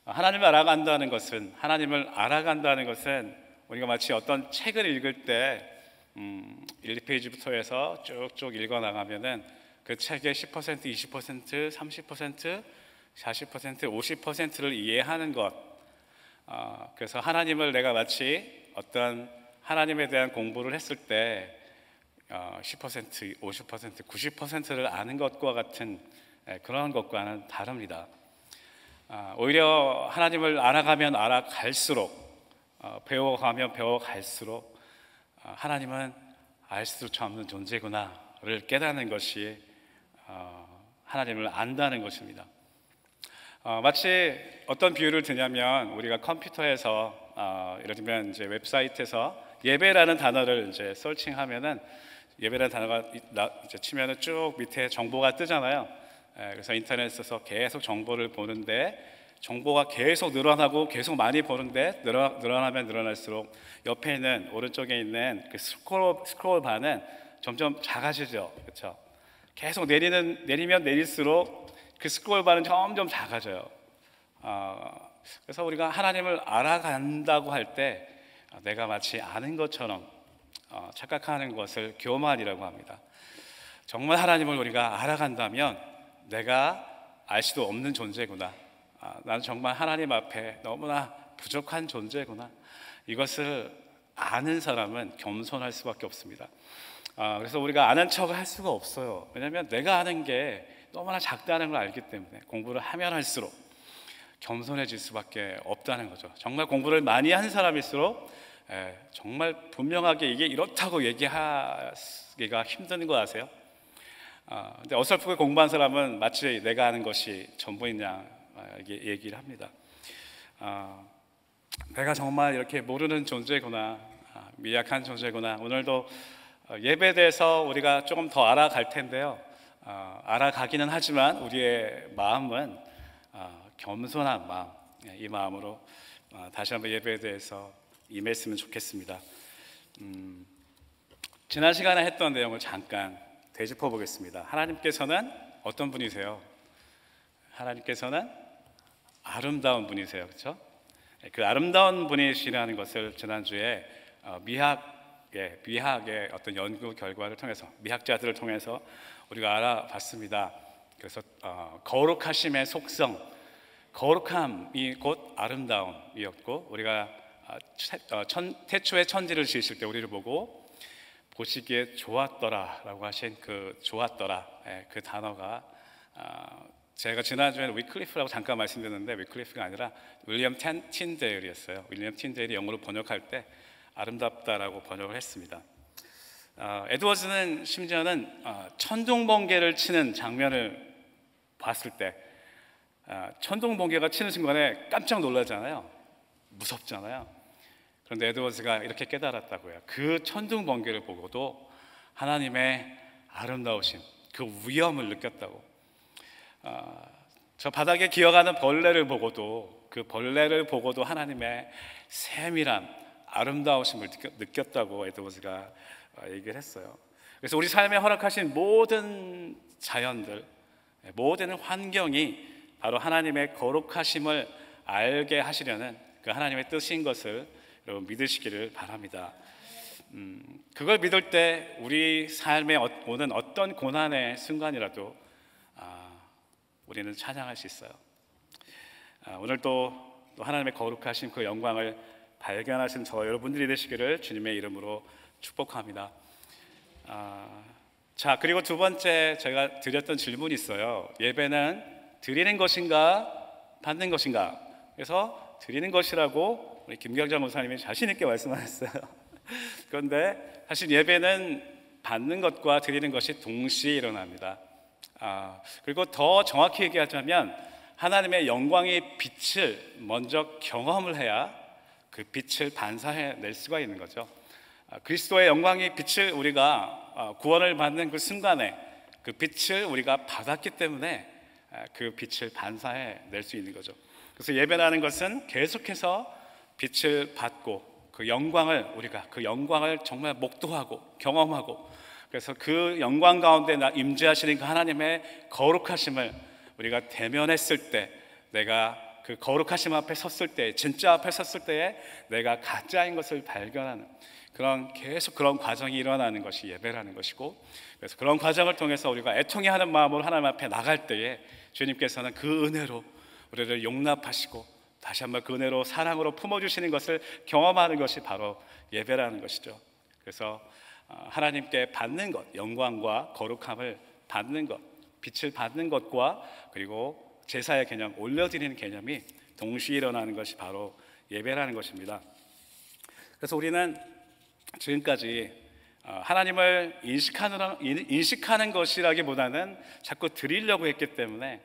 하나님을 알아간다는 것은 우리가 마치 어떤 책을 읽을 때 1, 2페이지부터 해서 쭉쭉 읽어 나가면은 그 책의 10%, 20%, 30%, 40%, 50%를 이해하는 것. 그래서 하나님을 내가 마치 어떤 하나님에 대한 공부를 했을 때 10%, 50%, 90%를 아는 것과 같은 그런 것과는 다릅니다. 오히려 하나님을 알아가면 알아갈수록 배워가면 배워갈수록 하나님은 알 수 없는 존재구나를 깨닫는 것이 하나님을 안다는 것입니다. 마치 어떤 비유를 드냐면 우리가 컴퓨터에서 예를 들면 이제 웹사이트에서 예배라는 단어를 이제 서칭하면은 예배라는 단어가 이제 치면은 쭉 밑에 정보가 뜨잖아요. 그래서 인터넷에서 계속 정보를 보는데 정보가 계속 늘어나고 계속 많이 보는데 늘어나면 늘어날수록 옆에 있는 오른쪽에 있는 그 스크롤 바는 점점 작아지죠, 그렇죠? 계속 내리면 내릴수록 그 스크롤 바는 점점 작아져요. 그래서 우리가 하나님을 알아간다고 할 때 내가 마치 아는 것처럼 착각하는 것을 교만이라고 합니다. 정말 하나님을 우리가 알아간다면 내가 알 수도 없는 존재구나. 나는 정말 하나님 앞에 너무나 부족한 존재구나. 이것을 아는 사람은 겸손할 수밖에 없습니다. 그래서 우리가 아는 척을 할 수가 없어요. 왜냐하면 내가 아는 게 너무나 작다는 걸 알기 때문에 공부를 하면 할수록 겸손해질 수밖에 없다는 거죠. 정말 공부를 많이 한 사람일수록 정말 분명하게 이게 이렇다고 얘기하기가 힘든 거 아세요? 근데 어설프게 공부한 사람은 마치 내가 아는 것이 전부인 양 얘기를 합니다. 내가 정말 이렇게 모르는 존재구나, 미약한 존재구나. 오늘도 예배에 대해서 우리가 조금 더 알아갈 텐데요. 알아가기는 하지만 우리의 마음은 겸손한 마음, 이 마음으로 다시 한번 예배에 대해서 임했으면 좋겠습니다. 지난 시간에 했던 내용을 잠깐 되짚어 보겠습니다. 하나님께서는 어떤 분이세요? 하나님께서는 아름다운 분이세요, 그렇죠? 그 아름다운 분이시라는 것을 지난주에 미학의 어떤 연구 결과를 통해서, 미학자들을 통해서 우리가 알아봤습니다. 그래서 거룩하심의 속성, 거룩함이 곧 아름다움이었고, 우리가 태초에 천지를 지으실 때 우리를 보고 보시기에 좋았더라라고 하신 그 좋았더라, 그 단어가 제가 지난주에는 위클리프라고 잠깐 말씀드렸는데 위클리프가 아니라 윌리엄 틴데일이었어요. 윌리엄 틴데일이 영어로 번역할 때 아름답다라고 번역을 했습니다. 에드워즈는 심지어는 천둥번개를 치는 장면을 봤을 때 천둥번개가 치는 순간에 깜짝 놀라잖아요. 무섭잖아요. 그런데 에드워즈가 이렇게 깨달았다고요. 그 천둥번개를 보고도 하나님의 아름다우심, 그 위엄을 느꼈다고. 저 바닥에 기어가는 벌레를 보고도, 그 벌레를 보고도 하나님의 세밀한 아름다우심을 느꼈다고 에드워즈가 얘기를 했어요. 그래서 우리 삶에 허락하신 모든 자연들, 모든 환경이 바로 하나님의 거룩하심을 알게 하시려는 그 하나님의 뜻인 것을 여러분 믿으시기를 바랍니다. 그걸 믿을 때 우리 삶에 오는 어떤 고난의 순간이라도 우리는 찬양할 수 있어요. 오늘 또 하나님의 거룩하신 그 영광을 발견하신 저 여러분들이 되시기를 주님의 이름으로 축복합니다. 자, 그리고 두 번째 제가 드렸던 질문이 있어요. 예배는 드리는 것인가 받는 것인가? 그래서 드리는 것이라고 우리 김경자 목사님이 자신 있게 말씀하셨어요. 그런데 사실 예배는 받는 것과 드리는 것이 동시에 일어납니다. 그리고 더 정확히 얘기하자면 하나님의 영광의 빛을 먼저 경험을 해야 그 빛을 반사해낼 수가 있는 거죠. 그리스도의 영광의 빛을 우리가 구원을 받는 그 순간에 그 빛을 우리가 받았기 때문에 그 빛을 반사해낼 수 있는 거죠. 그래서 예배라는 것은 계속해서 빛을 받고 그 영광을 우리가 그 영광을 정말 목도하고 경험하고, 그래서 그 영광 가운데 임재하시는 그 하나님의 거룩하심을 우리가 대면했을 때 내가 그 거룩하심 앞에 섰을 때, 진짜 앞에 섰을 때에 내가 가짜인 것을 발견하는 계속 그런 과정이 일어나는 것이 예배라는 것이고, 그래서 그런 과정을 통해서 우리가 애통해하는 마음으로 하나님 앞에 나갈 때에 주님께서는 그 은혜로 우리를 용납하시고 다시 한번 그 은혜로 사랑으로 품어주시는 것을 경험하는 것이 바로 예배라는 것이죠. 그래서 하나님께 받는 것, 영광과 거룩함을 받는 것, 빛을 받는 것과 그리고 제사의 개념, 올려드리는 개념이 동시에 일어나는 것이 바로 예배라는 것입니다. 그래서 우리는 지금까지 하나님을 인식하는 것이라기보다는 자꾸 드리려고 했기 때문에,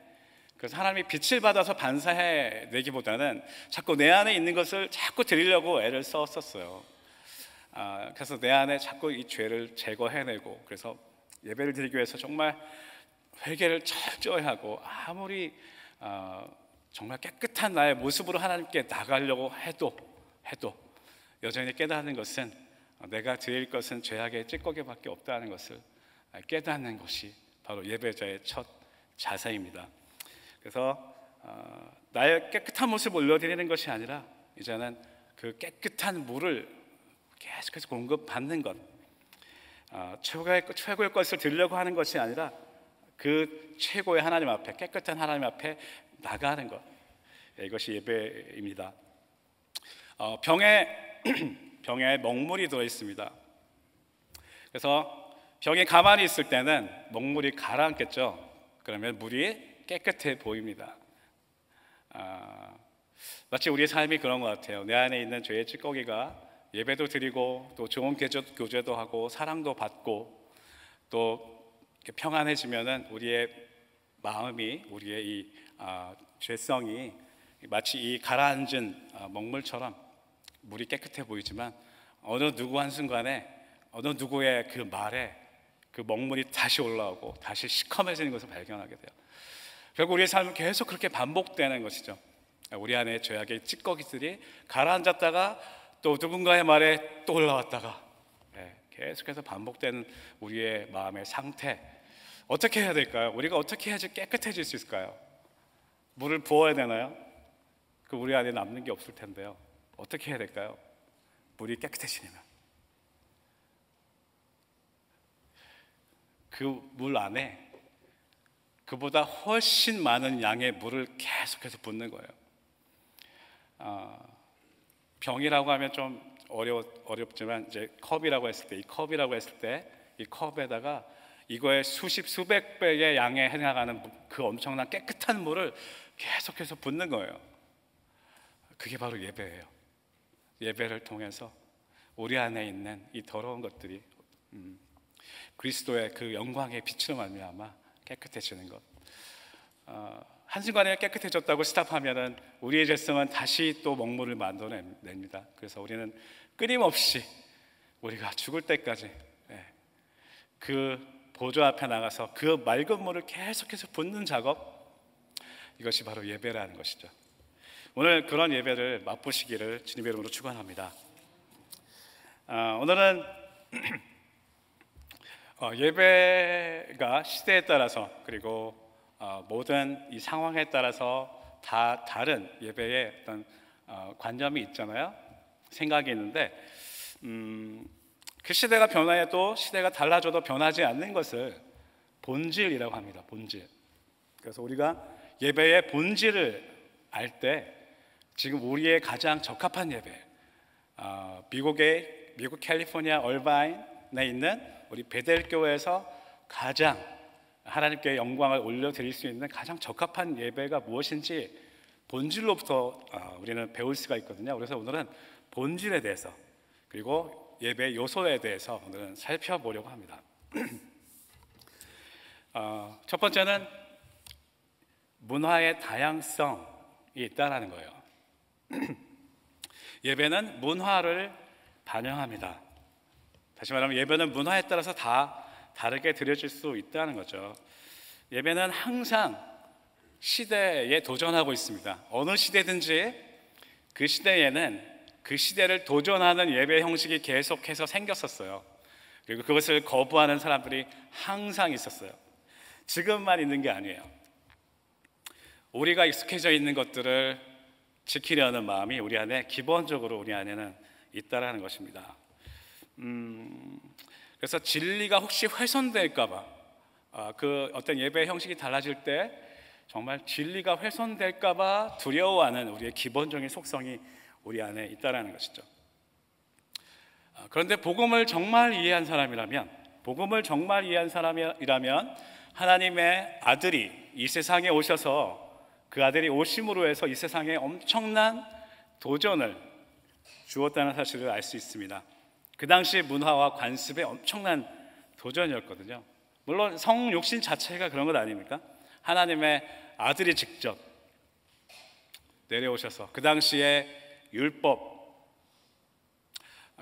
그래서 하나님이 빛을 받아서 반사해 내기보다는 자꾸 내 안에 있는 것을 자꾸 드리려고 애를 썼었어요. 그래서 내 안에 자꾸 이 죄를 제거해내고, 그래서 예배를 드리기 위해서 정말 회개를 철저히 하고, 아무리 정말 깨끗한 나의 모습으로 하나님께 나가려고 해도 여전히 깨닫는 것은 내가 드릴 것은 죄악의 찌꺼기밖에 없다는 것을 깨닫는 것이 바로 예배자의 첫 자세입니다. 그래서 나의 깨끗한 모습을 올려드리는 것이 아니라 이제는 그 깨끗한 물을 계속해서 공급받는 것, 최고의 것을 드리려고 하는 것이 아니라 그 최고의 하나님 앞에, 깨끗한 하나님 앞에 나가는 것, 이것이 예배입니다. 병에 먹물이 들어 있습니다. 그래서 병이 가만히 있을 때는 먹물이 가라앉겠죠. 그러면 물이 깨끗해 보입니다. 마치 우리의 삶이 그런 것 같아요. 내 안에 있는 죄의 찌꺼기가 예배도 드리고 또 좋은 교제도 하고 사랑도 받고 또 평안해지면은 우리의 마음이, 우리의 이 죄성이 마치 이 가라앉은 먹물처럼 물이 깨끗해 보이지만 어느 누구 한순간에 어느 누구의 그 말에 그 먹물이 다시 올라오고 다시 시커매지는 것을 발견하게 돼요. 결국 우리의 삶은 계속 그렇게 반복되는 것이죠. 우리 안에 죄악의 찌꺼기들이 가라앉았다가 또 누군가의 말에 또 올라왔다가 계속해서 반복되는 우리의 마음의 상태, 어떻게 해야 될까요? 우리가 어떻게 해야지 깨끗해질 수 있을까요? 물을 부어야 되나요? 그 우리 안에 남는 게 없을 텐데요. 어떻게 해야 될까요? 물이 깨끗해지려면 그 물 안에 그보다 훨씬 많은 양의 물을 계속해서 붓는 거예요. 병이라고 하면 좀 어렵지만 이제 컵이라고 했을 때, 이 컵이라고 했을 때 이 컵에다가 이거의 수백 배의 양에 해당하는 그 엄청난 깨끗한 물을 계속해서 붓는 거예요. 그게 바로 예배예요. 예배를 통해서 우리 안에 있는 이 더러운 것들이 그리스도의 그 영광의 빛으로 말미암아 깨끗해지는 것. 한순간에 깨끗해졌다고 스탑하면은 우리의 죄성은 다시 또 먹물을 만들어냅니다. 그래서 우리는 끊임없이 우리가 죽을 때까지 그 보좌 앞에 나가서 그 맑은 물을 계속해서 붓는 작업, 이것이 바로 예배라는 것이죠. 오늘 그런 예배를 맛보시기를 주님의 이름으로 축원합니다. 오늘은 예배가 시대에 따라서 그리고 모든 이 상황에 따라서 다 다른 예배의 어떤 관념이 있잖아요. 생각이 있는데 그 시대가 변화해도, 시대가 달라져도 변하지 않는 것을 본질이라고 합니다. 본질. 그래서 우리가 예배의 본질을 알 때 지금 우리의 가장 적합한 예배, 미국 캘리포니아 얼바인에 있는 우리 베델 교회에서 가장 하나님께 영광을 올려드릴 수 있는 가장 적합한 예배가 무엇인지 본질로부터 우리는 배울 수가 있거든요. 그래서 오늘은 본질에 대해서 그리고 예배 요소에 대해서 오늘은 살펴보려고 합니다. 첫 번째는 문화의 다양성이 있다는 거예요. 예배는 문화를 반영합니다. 다시 말하면 예배는 문화에 따라서 다 다르게 드려질 수 있다는 거죠. 예배는 항상 시대에 도전하고 있습니다. 어느 시대든지 그 시대에는 그 시대를 도전하는 예배 형식이 계속해서 생겼었어요. 그리고 그것을 거부하는 사람들이 항상 있었어요. 지금만 있는 게 아니에요. 우리가 익숙해져 있는 것들을 지키려는 마음이 우리 안에 기본적으로 우리 안에는 있다라는 것입니다. 그래서 진리가 혹시 훼손될까봐 그 어떤 예배 형식이 달라질 때 정말 진리가 훼손될까봐 두려워하는 우리의 기본적인 속성이 우리 안에 있다라는 것이죠. 그런데 복음을 정말 이해한 사람이라면 하나님의 아들이 이 세상에 오셔서 그 아들이 오심으로 해서 이 세상에 엄청난 도전을 주었다는 사실을 알 수 있습니다. 그 당시 문화와 관습의 엄청난 도전이었거든요. 물론 성육신 자체가 그런 것 아닙니까? 하나님의 아들이 직접 내려오셔서 그 당시에 율법,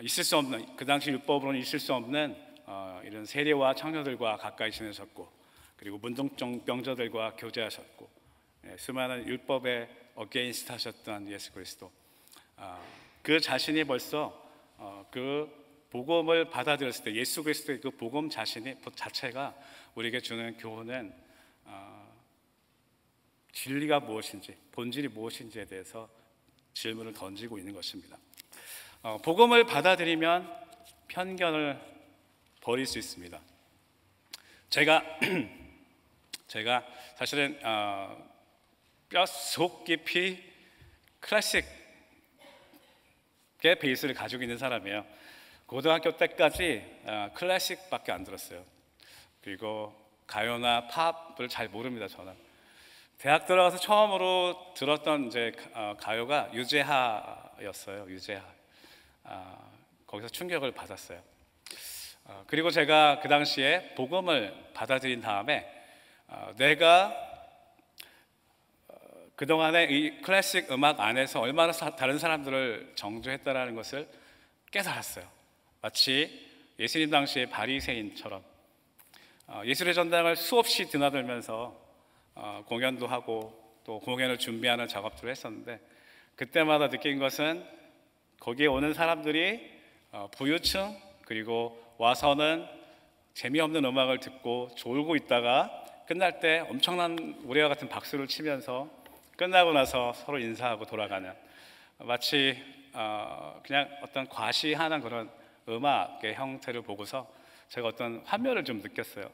있을 수 없는, 그 당시 율법으로는 있을 수 없는 이런 세리와 청년들과 가까이 지내셨고, 그리고 문둥병자들과 교제하셨고, 수많은 율법에 어게인스트 하셨던 예수 그리스도, 그 자신이 벌써 그 복음을 받아들였을 때 예수 그리스도의 그 복음 자체가 우리에게 주는 교훈은 진리가 무엇인지, 본질이 무엇인지에 대해서 질문을 던지고 있는 것입니다. 복음을 받아들이면 편견을 버릴 수 있습니다. 제가 사실은 뼛속 깊이 클래식의 베이스를 가지고 있는 사람이에요. 고등학교 때까지 클래식밖에 안 들었어요. 그리고 가요나 팝을 잘 모릅니다. 저는 대학 들어가서 처음으로 들었던 이제 가요가 유재하였어요. 유재하. 거기서 충격을 받았어요. 그리고 제가 그 당시에 복음을 받아들인 다음에 내가 그동안에 이 클래식 음악 안에서 얼마나 다른 사람들을 정죄했다라는 것을 깨달았어요. 마치 예수님 당시의 바리새인처럼 예술의 전당을 수없이 드나들면서 공연도 하고 또 공연을 준비하는 작업들을 했었는데, 그때마다 느낀 것은 거기에 오는 사람들이 부유층, 그리고 와서는 재미없는 음악을 듣고 졸고 있다가 끝날 때 엄청난 우리와 같은 박수를 치면서 끝나고 나서 서로 인사하고 돌아가는, 마치 그냥 어떤 과시하는 그런 음악의 형태를 보고서 제가 어떤 환멸을 좀 느꼈어요.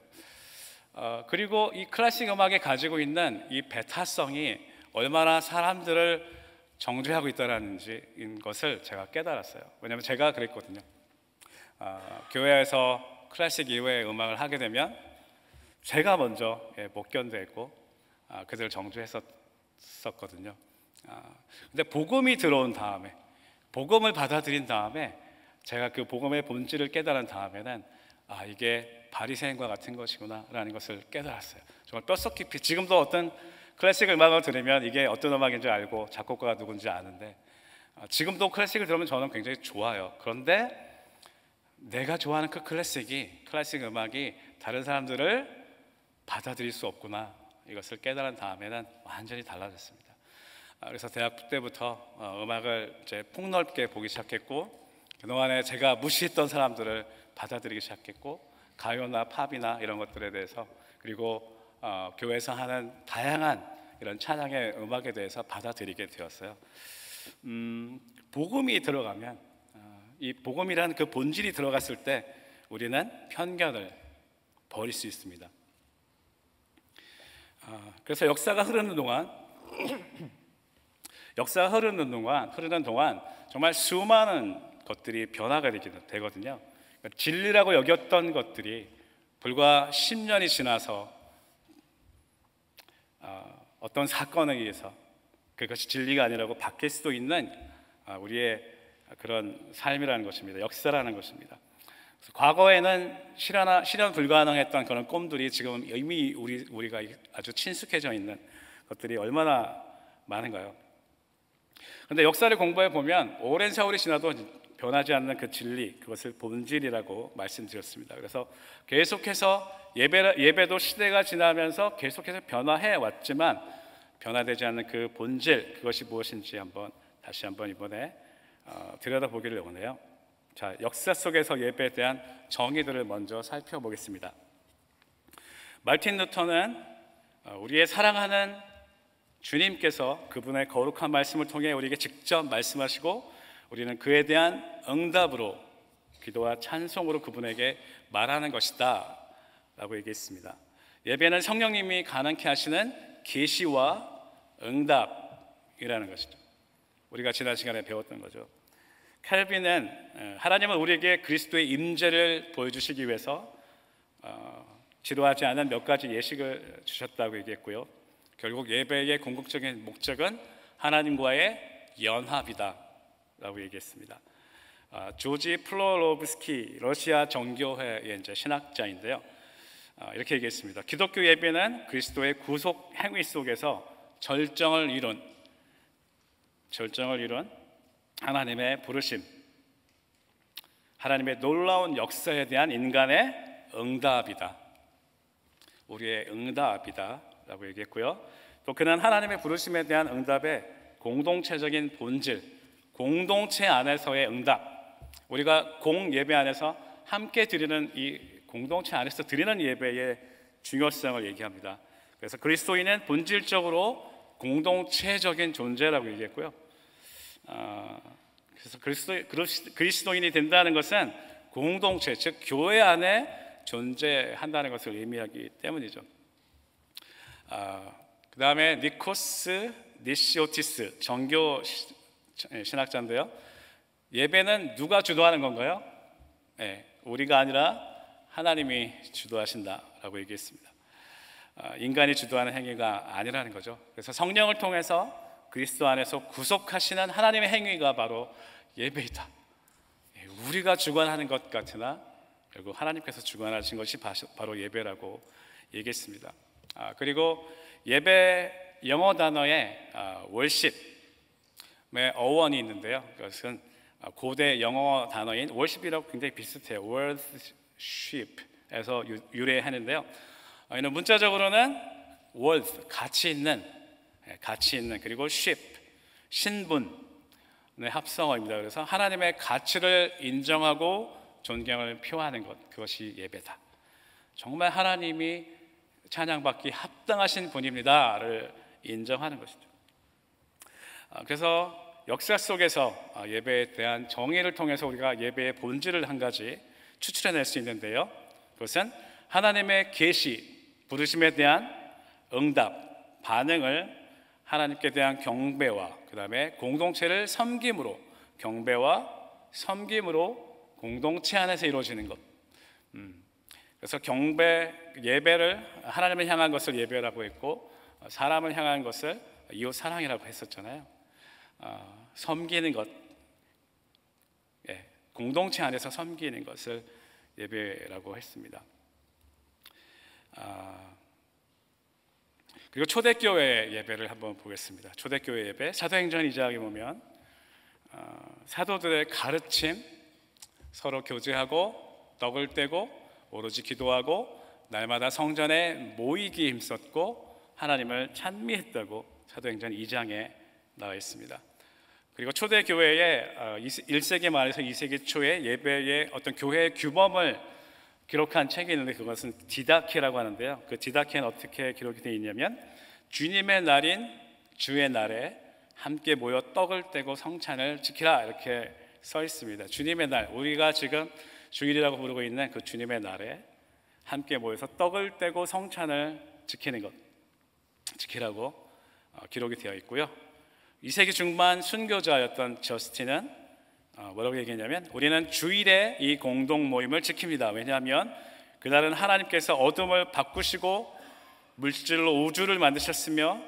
그리고 이 클래식 음악이 가지고 있는 이 배타성이 얼마나 사람들을 정죄하고 있다는 것을 제가 깨달았어요. 왜냐하면 제가 그랬거든요. 교회에서 클래식 이외의 음악을 하게 되면 제가 먼저 못 견뎌했고 그들을 정죄했었거든요. 근데 복음이 들어온 다음에, 복음을 받아들인 다음에, 제가 그 복음의 본질을 깨달은 다음에는 이게 바리새인과 같은 것이구나 라는 것을 깨달았어요. 정말 뼛속 깊이. 지금도 어떤 클래식 음악을 들으면 이게 어떤 음악인지 알고 작곡가가 누군지 아는데, 지금도 클래식을 들으면 저는 굉장히 좋아요. 그런데 내가 좋아하는 그 클래식 음악이 다른 사람들을 받아들일 수 없구나, 이것을 깨달은 다음에는 완전히 달라졌습니다. 그래서 대학 때부터 음악을 이제 폭넓게 보기 시작했고, 그동안에 제가 무시했던 사람들을 받아들이기 시작했고, 가요나 팝이나 이런 것들에 대해서, 그리고 교회에서 하는 다양한 이런 찬양의 음악에 대해서 받아들이게 되었어요. 복음이 들어가면, 이 복음이라는 그 본질이 들어갔을 때 우리는 편견을 버릴 수 있습니다. 그래서 역사가 흐르는 동안 정말 수많은 것들이 변화가 되거든요. 진리라고 여겼던 것들이 불과 10년이 지나서 어떤 사건에 의해서 그것이 진리가 아니라고 바뀔 수도 있는 우리의 그런 삶이라는 것입니다. 역사라는 것입니다. 과거에는 실현 불가능했던 그런 꿈들이 지금 이미 우리가 아주 친숙해져 있는 것들이 얼마나 많은가요? 그런데 역사를 공부해 보면 오랜 세월이 지나도 변하지 않는 그 진리, 그것을 본질이라고 말씀드렸습니다. 그래서 계속해서 예배도 시대가 지나면서 계속해서 변화해 왔지만 변화되지 않는 그 본질, 그것이 무엇인지 다시 한번 이번에 들여다보기를 원해요. 자, 역사 속에서 예배에 대한 정의들을 먼저 살펴보겠습니다. 말틴 루터는 우리의 사랑하는 주님께서 그분의 거룩한 말씀을 통해 우리에게 직접 말씀하시고 우리는 그에 대한 응답으로 기도와 찬송으로 그분에게 말하는 것이다 라고 얘기했습니다. 예배는 성령님이 가능케 하시는 계시와 응답이라는 것이죠. 우리가 지난 시간에 배웠던 거죠. 칼빈은 하나님은 우리에게 그리스도의 임재를 보여주시기 위해서 지루하지 않은 몇 가지 예식을 주셨다고 얘기했고요. 결국 예배의 궁극적인 목적은 하나님과의 연합이다 라고 얘기했습니다. 조지 플로로브스키 러시아 정교회의 이제 신학자인데요. 이렇게 얘기했습니다. 기독교 예배는 그리스도의 구속 행위 속에서 절정을 이룬 하나님의 부르심, 하나님의 놀라운 역사에 대한 인간의 응답이다. 우리의 응답이다 라고 얘기했고요. 또 그는 하나님의 부르심에 대한 응답의 공동체적인 본질, 공동체 안에서의 응답, 우리가 공예배 안에서 함께 드리는 이 공동체 안에서 드리는 예배의 중요성을 얘기합니다. 그래서 그리스도인은 본질적으로 공동체적인 존재라고 얘기했고요. 그래서 그리스도인이 된다는 것은 공동체, 즉 교회 안에 존재한다는 것을 의미하기 때문이죠. 그 다음에 니코스 니시오티스 정교 신학자인데요. 예배는 누가 주도하는 건가요? 네, 우리가 아니라 하나님이 주도하신다라고 얘기했습니다. 인간이 주도하는 행위가 아니라는 거죠. 그래서 성령을 통해서 그리스도 안에서 구속하시는 하나님의 행위가 바로 예배이다. 우리가 주관하는 것 같으나 결국 하나님께서 주관하신 것이 바로 예배라고 얘기했습니다. 그리고 예배 영어 단어에 worship의 어원이 있는데요. 그것은 고대 영어 단어인 worship이라고 굉장히 비슷해요. worship에서 유래하는데요. 이는 문자적으로는 worth, 가치 있는 그리고 ship, 신분의 합성어입니다. 그래서 하나님의 가치를 인정하고 존경을 표하는 것, 그것이 예배다. 정말 하나님이 찬양받기 합당하신 분입니다를 인정하는 것이죠. 그래서 역사 속에서 예배에 대한 정의를 통해서 우리가 예배의 본질을 한 가지 추출해낼 수 있는데요. 그것은 하나님의 계시, 부르심에 대한 응답, 반응을 하나님께 대한 경배와 그 다음에 공동체를 섬김으로, 경배와 섬김으로 공동체 안에서 이루어지는 것. 그래서 예배를 하나님을 향한 것을 예배라고 했고 사람을 향한 것을 이웃 사랑이라고 했었잖아요. 섬기는 것, 공동체 안에서 섬기는 것을 예배라고 했습니다. 그리고 초대교회 예배를 한번 보겠습니다. 초대교회 예배, 사도행전 2장에 보면 사도들의 가르침, 서로 교제하고 떡을 떼고 오로지 기도하고 날마다 성전에 모이기에 힘썼고 하나님을 찬미했다고 사도행전 2장에 나와 있습니다. 그리고 초대교회의 1세기 말에서 2세기 초에 예배의 어떤 교회의 규범을 기록한 책이 있는데 그것은 디다케라고 하는데요. 그 디다케는 어떻게 기록이 되어 있냐면 주님의 날인 주의 날에 함께 모여 떡을 떼고 성찬을 지키라 이렇게 써 있습니다. 주님의 날, 우리가 지금 주일이라고 부르고 있는 그 주님의 날에 함께 모여서 떡을 떼고 성찬을 지키는 것, 지키라고 기록이 되어 있고요. 2세기 중반 순교자였던 저스틴은 뭐라고 얘기했냐면 우리는 주일에 이 공동 모임을 지킵니다. 왜냐하면 그날은 하나님께서 어둠을 바꾸시고 물질로 우주를 만드셨으며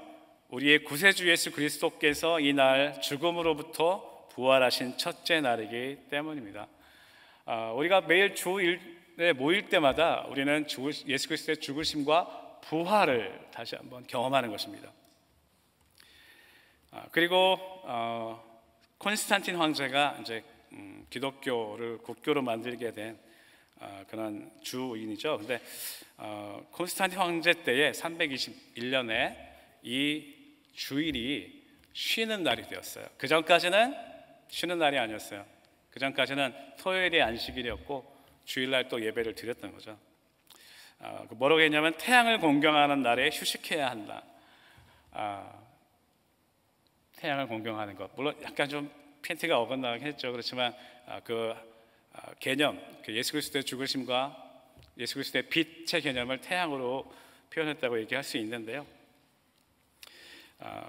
우리의 구세주 예수 그리스도께서 이 날 죽음으로부터 부활하신 첫째 날이기 때문입니다. 우리가 매일 주일에 모일 때마다 우리는 예수 그리스도의 죽으심과 부활을 다시 한번 경험하는 것입니다. 그리고 콘스탄틴 황제가 이제 기독교를 국교로 만들게 된 그런 주인이죠. 근데 콘스탄틴 황제 때에 321년에 이 주일이 쉬는 날이 되었어요. 그 전까지는 쉬는 날이 아니었어요. 그 전까지는 토요일이 안식일이었고 주일날 또 예배를 드렸던 거죠. 뭐라고 했냐면 태양을 공경하는 날에 휴식해야 한다. 태양을 공경하는 것. 물론 약간 좀 핀트가 어긋나긴 했죠. 그렇지만 개념, 예수 그리스도의 죽으심과 예수 그리스도의 빛의 개념을 태양으로 표현했다고 얘기할 수 있는데요.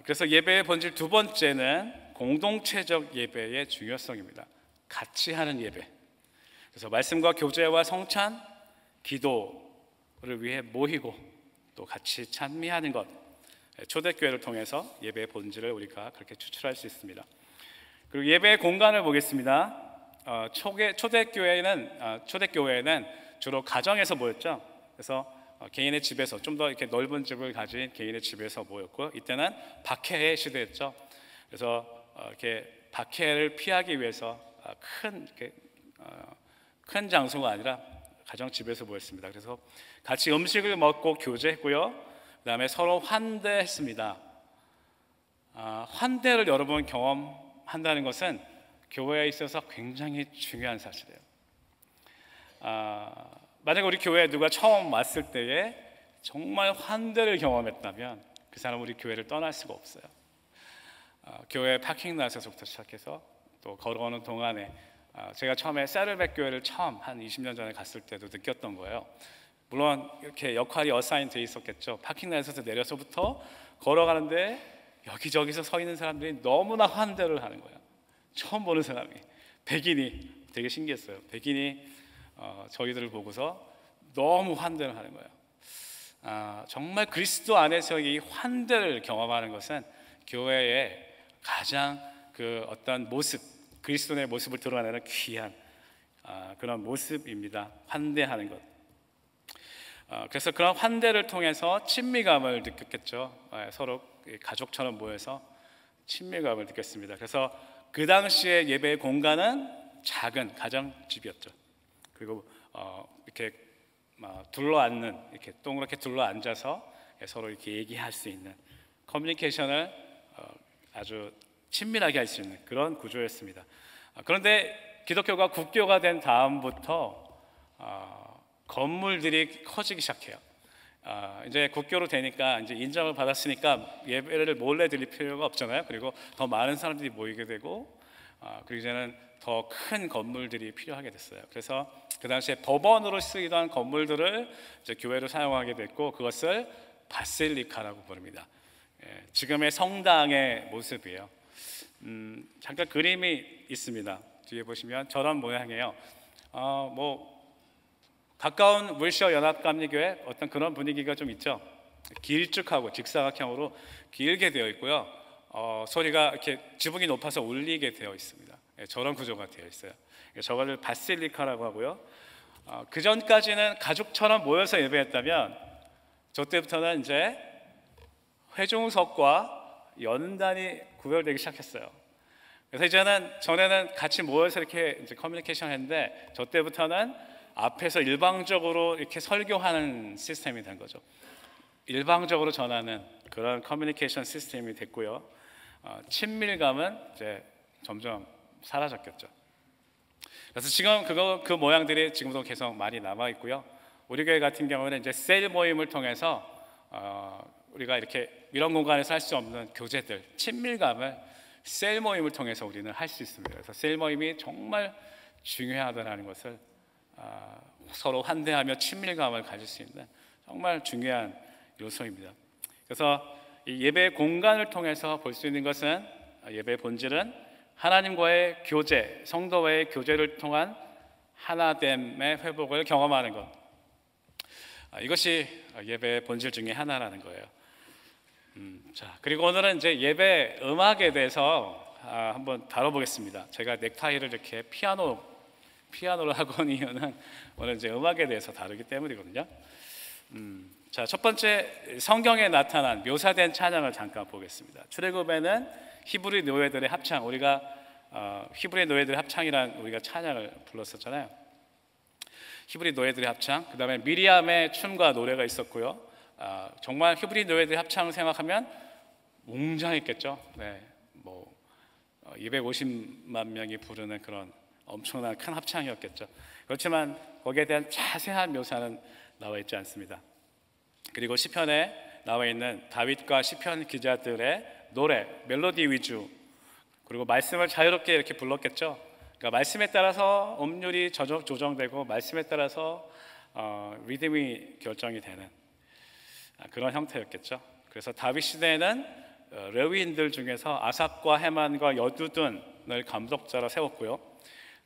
그래서 예배의 본질 두 번째는 공동체적 예배의 중요성입니다. 같이 하는 예배. 그래서 말씀과 교제와 성찬, 기도를 위해 모이고 또 같이 찬미하는 것. 초대교회를 통해서 예배의 본질을 우리가 그렇게 추출할 수 있습니다. 그리고 예배의 공간을 보겠습니다. 초대교회는 주로 가정에서 모였죠. 그래서 개인의 집에서 좀 더 이렇게 넓은 집을 가진 개인의 집에서 모였고, 이때는 박해의 시대였죠. 그래서 이렇게 박해를 피하기 위해서 큰 장소가 아니라 가정 집에서 모였습니다. 그래서 같이 음식을 먹고 교제했고요. 그다음에 서로 환대했습니다. 환대를 여러분 경험한다는 것은 교회에 있어서 굉장히 중요한 사실이에요. 만약에 우리 교회에 누가 처음 왔을 때에 정말 환대를 경험했다면 그 사람은 우리 교회를 떠날 수가 없어요. 교회 파킹락에서부터 시작해서 또 걸어오는 동안에 제가 처음에 세르백 교회를 처음 한 20년 전에 갔을 때도 느꼈던 거예요. 물론 이렇게 역할이 어사인 돼 있었겠죠. 파킹락에서 내려서부터 걸어가는데 여기저기서 서 있는 사람들이 너무나 환대를 하는 거예요. 처음 보는 사람이, 백인이, 되게 신기했어요. 백인이 저희들을 보고서 너무 환대를 하는 거예요. 정말 그리스도 안에서 이 환대를 경험하는 것은 교회의 가장 어떤 모습, 그리스도의 모습을 드러내는 귀한 그런 모습입니다. 환대하는 것. 그래서 그런 환대를 통해서 친밀감을 느꼈겠죠. 서로 가족처럼 모여서 친밀감을 느꼈습니다. 그래서 그 당시에 예배의 공간은 작은 가정집이었죠. 그리고 이렇게 이렇게 동그랗게 둘러 앉아서 서로 이렇게 얘기할 수 있는, 커뮤니케이션을 아주 친밀하게 할 수 있는 그런 구조였습니다. 그런데 기독교가 국교가 된 다음부터 건물들이 커지기 시작해요. 이제 국교로 되니까 이제 인정을 받았으니까 예배를 몰래 드릴 필요가 없잖아요. 그리고 더 많은 사람들이 모이게 되고, 그리고 이제는 더 큰 건물들이 필요하게 됐어요. 그래서 그 당시에 법원으로 쓰이던 건물들을 이제 교회로 사용하게 됐고, 그것을 바실리카라고 부릅니다. 지금의 성당의 모습이에요. 잠깐 그림이 있습니다. 뒤에 보시면 저런 모양이에요. 가까운 물시어 연합감리교회 어떤 그런 분위기가 좀 있죠. 길쭉하고 직사각형으로 길게 되어 있고요. 소리가 이렇게 지붕이 높아서 울리게 되어 있습니다. 저런 구조가 되어 있어요. 저거를 바실리카라고 하고요. 그 전까지는 가족처럼 모여서 예배했다면, 저 때부터는 이제 회중석과 연단이 구별되기 시작했어요. 그래서 전에는 같이 모여서 이렇게 이제 커뮤니케이션 했는데, 저 때부터는 앞에서 일방적으로 이렇게 설교하는 시스템이 된 거죠. 일방적으로 전하는 그런 커뮤니케이션 시스템이 됐고요. 친밀감은 이제 점점 사라졌겠죠. 그래서 지금 그 모양들이 지금도 계속 많이 남아 있고요. 우리 교회 같은 경우는 이제 셀 모임을 통해서 우리가 이렇게 이런 공간에서 할 수 없는 교제들, 친밀감을 셀 모임을 통해서 우리는 할 수 있습니다. 그래서 셀 모임이 정말 중요하다는 것을 서로 환대하며 친밀감을 가질 수 있는 정말 중요한 요소입니다. 그래서 이 예배 공간을 통해서 볼 수 있는 것은, 예배의 본질은 하나님과의 교제, 성도와의 교제를 통한 하나됨의 회복을 경험하는 것. 이것이 예배의 본질 중에 하나라는 거예요. 그리고 오늘은 이제 예배 음악에 대해서 한번 다뤄보겠습니다. 제가 넥타이를 이렇게 피아노를 하고 온 이유는 오늘 이제 음악에 대해서 다루기 때문이거든요. 첫 번째, 성경에 나타난 묘사된 찬양을 잠깐 보겠습니다. 출애굽에는 히브리 노예들의 합창, 우리가 히브리 노예들의 합창이란 우리가 찬양을 불렀었잖아요. 히브리 노예들의 합창, 그 다음에 미리암의 춤과 노래가 있었고요. 정말 히브리 노예들의 합창을 생각하면 웅장했겠죠. 250만 명이 부르는 그런 엄청난 큰 합창이었겠죠. 그렇지만 거기에 대한 자세한 묘사는 나와 있지 않습니다. 그리고 시편에 나와 있는 다윗과 시편 기자들의 노래, 멜로디 위주, 그리고 말씀을 자유롭게 이렇게 불렀겠죠. 그러니까 말씀에 따라서 음률이 조정되고 말씀에 따라서 리듬이 결정이 되는 그런 형태였겠죠. 그래서 다윗 시대에는 레위인들 중에서 아삽과 헤만과 여두둔을 감독자로 세웠고요.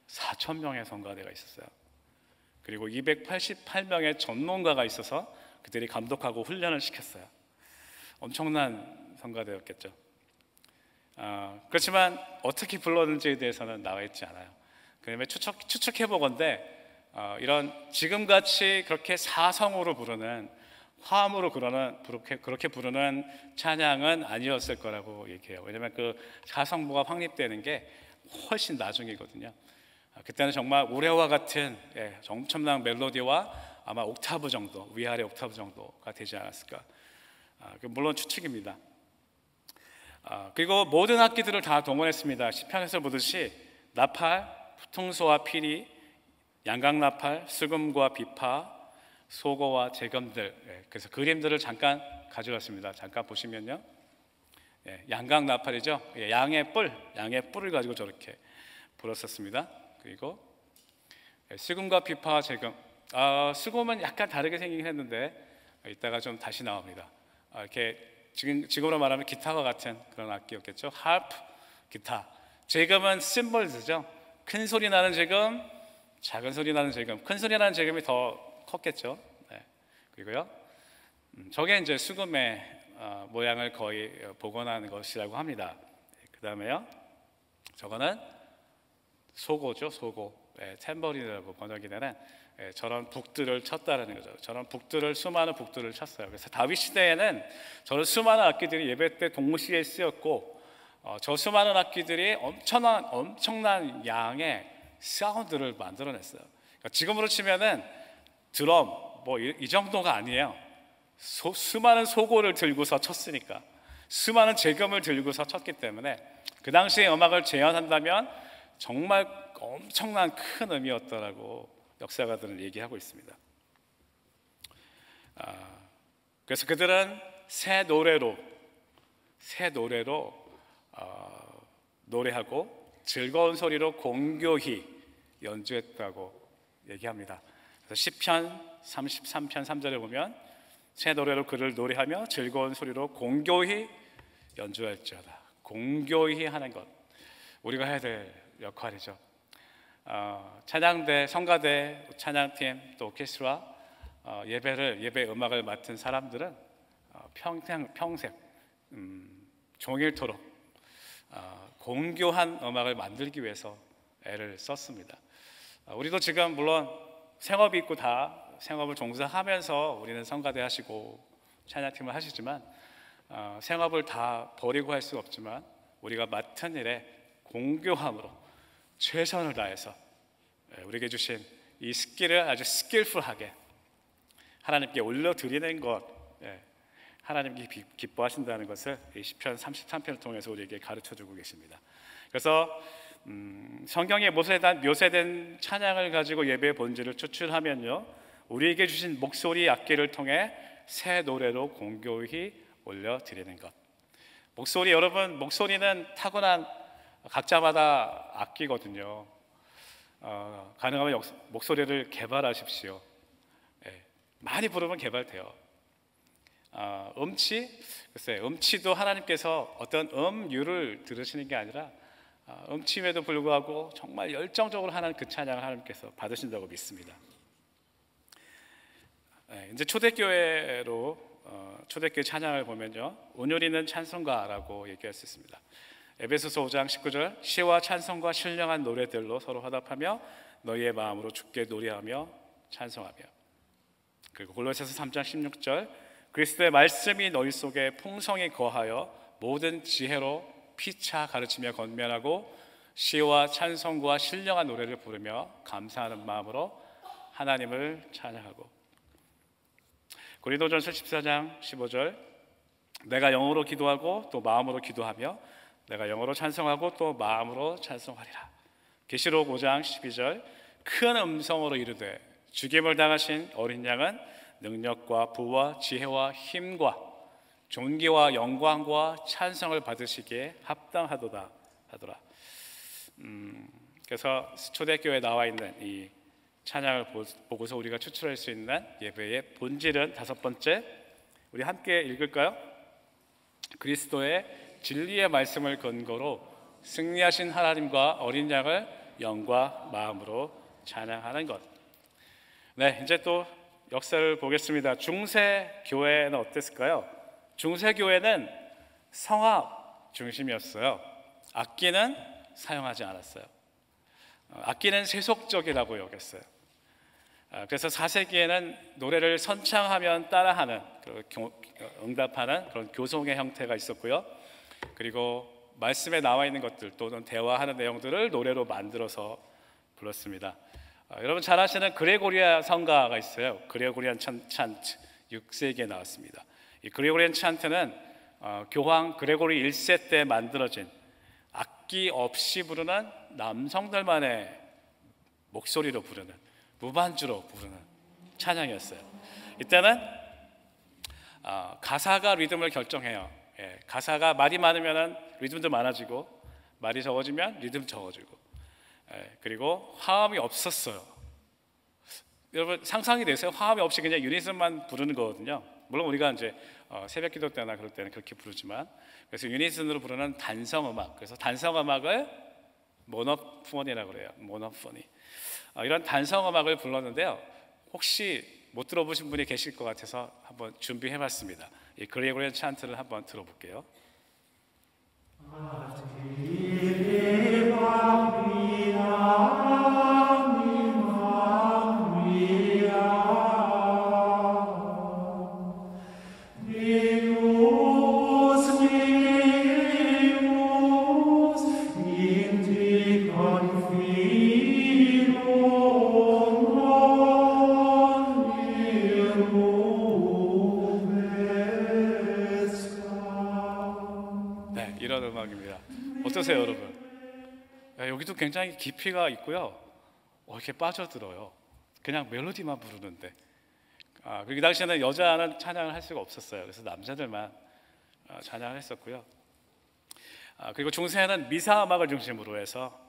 4천 명의 성가대가 있었어요. 그리고 288명의 전문가가 있어서 그들이 감독하고 훈련을 시켰어요. 엄청난 성가대였겠죠. 그렇지만 어떻게 불렀는지에 대해서는 나와 있지 않아요. 그다음에 추측해 보건대 이런 지금같이 그렇게 사성으로 부르는 화음으로 그렇게 부르는 찬양은 아니었을 거라고 얘기해요. 왜냐하면 그 사성부가 확립되는 게 훨씬 나중이거든요. 그때는 정말 우레와 같은 엄청난 멜로디와 아마 옥타브 정도, 위아래 옥타브 정도가 되지 않았을까. 물론 추측입니다. 그리고 모든 악기들을 다 동원했습니다. 시편에서 보듯이 나팔, 풍소와 피리, 양강나팔, 수금과 비파, 소고와 재금들. 그래서 그림들을 잠깐 가져왔습니다. 잠깐 보시면요, 양강나팔이죠. 양의 뿔을 가지고 저렇게 불었었습니다. 그리고 수금과 비파와 재금. 수금은 약간 다르게 생기긴 했는데 이따가 좀 다시 나옵니다. 이렇게 지금으로 말하면 기타와 같은 그런 악기였겠죠. 하프, 기타. 재금은 심벌즈죠. 큰 소리 나는 재금, 작은 소리 나는 재금. 큰 소리 나는 재금이 더 컸겠죠. 그리고요, 저게 이제 수금의 모양을 거의 복원하는 것이라고 합니다. 그 다음에요, 저거는 소고죠. 소고. 탬버린이라고 번역이 되는 저런 북들을 쳤다라는 거죠. 저런 수많은 북들을 쳤어요. 그래서 다윗 시대에는 저런 수많은 악기들이 예배 때 동시에 쓰였고, 저 수많은 악기들이 엄청난 양의 사운드를 만들어냈어요. 그러니까 지금으로 치면은 드럼 뭐 이 정도가 아니에요. 수많은 소고를 들고서 쳤으니까, 수많은 재금을 들고서 쳤기 때문에 그 당시의 음악을 재현한다면 정말 엄청난 큰 의미였다라고 역사가들은 얘기하고 있습니다. 그래서 그들은 새 노래로 노래하고 즐거운 소리로 공교히 연주했다고 얘기합니다. 그래서 시편 33편 3절에 보면 새 노래로 그를 노래하며 즐거운 소리로 공교히 연주할지어다. 공교히 하는 것, 우리가 해야 될 역할이죠. 찬양대, 성가대, 찬양팀, 또 오케스트라, 예배 음악을 맡은 사람들은 평생 종일토록 공교한 음악을 만들기 위해서 애를 썼습니다. 우리도 지금 물론 생업이 있고 다 생업을 종사하면서 우리는 성가대 하시고 찬양팀을 하시지만 생업을 다 버리고 할 수 없지만 우리가 맡은 일에 공교함으로 최선을 다해서 우리에게 주신 이 스킬을 아주 스킬풀하게 하나님께 올려드리는 것, 하나님께 기뻐하신다는 것을 이 시편 33편을 통해서 우리에게 가르쳐주고 계십니다. 그래서 성경에 묘사된 찬양을 가지고 예배의 본질을 추출하면요, 우리에게 주신 목소리 악기를 통해 새 노래로 공교히 올려드리는 것. 여러분, 목소리는 타고난 각자마다 악기거든요. 가능하면 목소리를 개발하십시오. 많이 부르면 개발돼요. 음치도 하나님께서 어떤 음률을 들으시는 게 아니라 음침에도 불구하고 정말 열정적으로 하는 그 찬양을 하나님께서 받으신다고 믿습니다. 이제 초대교회 찬양을 보면요, 온유리 있는 찬송가라고 얘기할 수 있습니다. 에베소서 5장 19절, 시와 찬송과 신령한 노래들로 서로 화답하며 너희의 마음으로 주께 노래하며 찬송하며. 그리고 골로새서 3장 16절, 그리스도의 말씀이 너희 속에 풍성히 거하여 모든 지혜로 피차 가르치며 권면하고 시와 찬송과 신령한 노래를 부르며 감사하는 마음으로 하나님을 찬양하고. 고린도전서 14장 15절, 내가 영어로 기도하고 또 마음으로 기도하며 내가 영어로 찬송하고 또 마음으로 찬송하리라. 계시록 5장 12절, 큰 음성으로 이르되 죽임을 당하신 어린 양은 능력과 부와 지혜와 힘과 존귀와 영광과 찬성을 받으시기에 합당하도다 하더라. 그래서 초대교회에 나와 있는 이 찬양을 보고서 우리가 추출할 수 있는 예배의 본질은 다섯 번째, 우리 함께 읽을까요? 그리스도의 진리의 말씀을 근거로 승리하신 하나님과 어린 양을 영과 마음으로 찬양하는 것. 네, 이제 또 역사를 보겠습니다. 중세 교회는 어땠을까요? 중세 교회는 성악 중심이었어요. 악기는 사용하지 않았어요. 악기는 세속적이라고 여겼어요. 그래서 4세기에는 노래를 선창하면 따라하는, 응답하는 그런 교송의 형태가 있었고요. 그리고 말씀에 나와 있는 것들 또는 대화하는 내용들을 노래로 만들어서 불렀습니다. 여러분 잘 아시는 그레고리아 성가가 있어요. 그레고리안 찬트 6세기에 나왔습니다. 이 그레고리안 찬트는 교황 그레고리 1세 때 만들어진 악기 없이 부르는 남성들만의 목소리로 부르는, 무반주로 부르는 찬양이었어요. 이때는 가사가 리듬을 결정해요. 가사가 말이 많으면 리듬도 많아지고 말이 적어지면 리듬 적어지고, 그리고 화음이 없었어요. 여러분 상상이 되세요? 화음이 없이 그냥 유닛만 부르는 거거든요. 물론 우리가 이제 새벽 기도 때나 그럴 때는 그렇게 부르지만, 그래서 유닛으로 부르는 단성 음악, 그래서 단성 음악을 모노포니라고 그래요. 모노포니. 이런 단성 음악을 불렀는데요. 혹시 못 들어보신 분이 계실 것 같아서 한번 준비해봤습니다. 이 그레고리안 찬트를 한번 들어볼게요. 이런 음악입니다. 어떠세요, 여러분? 여기도 굉장히 깊이가 있고요. 이렇게 빠져들어요. 그냥 멜로디만 부르는데. 그 당시에는 여자는 찬양을 할 수가 없었어요. 그래서 남자들만 찬양을 했었고요. 그리고 중세에는 미사 음악을 중심으로 해서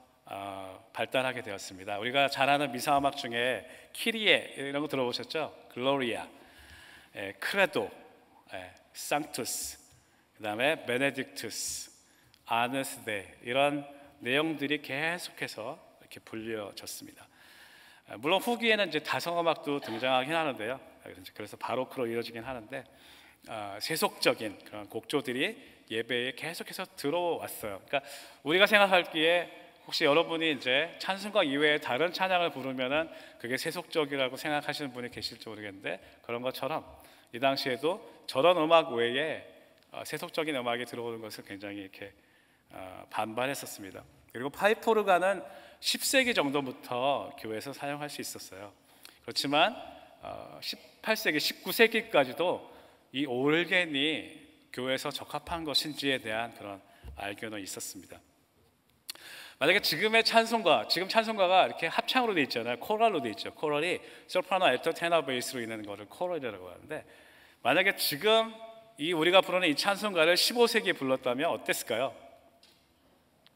발달하게 되었습니다. 우리가 잘 아는 미사 음악 중에 키리에 이런 거 들어보셨죠? 글로리아, 크레도, 상투스, 그 다음에 베네딕투스, 아네스데, 이런 내용들이 계속해서 이렇게 불려졌습니다. 물론 후기에는 이제 다성음악도 등장하긴 하는데요. 그래서 바로크로 이어지긴 하는데, 세속적인 그런 곡조들이 예배에 계속해서 들어왔어요. 그러니까 우리가 생각하기에 혹시 여러분이 이제 찬송가 이외에 다른 찬양을 부르면은 그게 세속적이라고 생각하시는 분이 계실지 모르겠는데, 그런 것처럼 이 당시에도 저런 음악 외에 세속적인 음악이 들어오는 것을 굉장히 이렇게 반발했었습니다. 그리고 파이프 오르간은 10세기 정도부터 교회에서 사용할 수 있었어요. 그렇지만 18세기, 19세기까지도 이 오르겐이 교회에서 적합한 것인지에 대한 그런 알견은 있었습니다. 만약에 지금 찬송가가 이렇게 합창으로 돼 있잖아요. 코럴로 돼 있죠. 코럴이 소프라노, 알토, 테너, 베이스로 있는 것을 코럴이라고 하는데, 만약에 지금 우리가 부르는 이 찬송가를 15세기에 불렀다면 어땠을까요?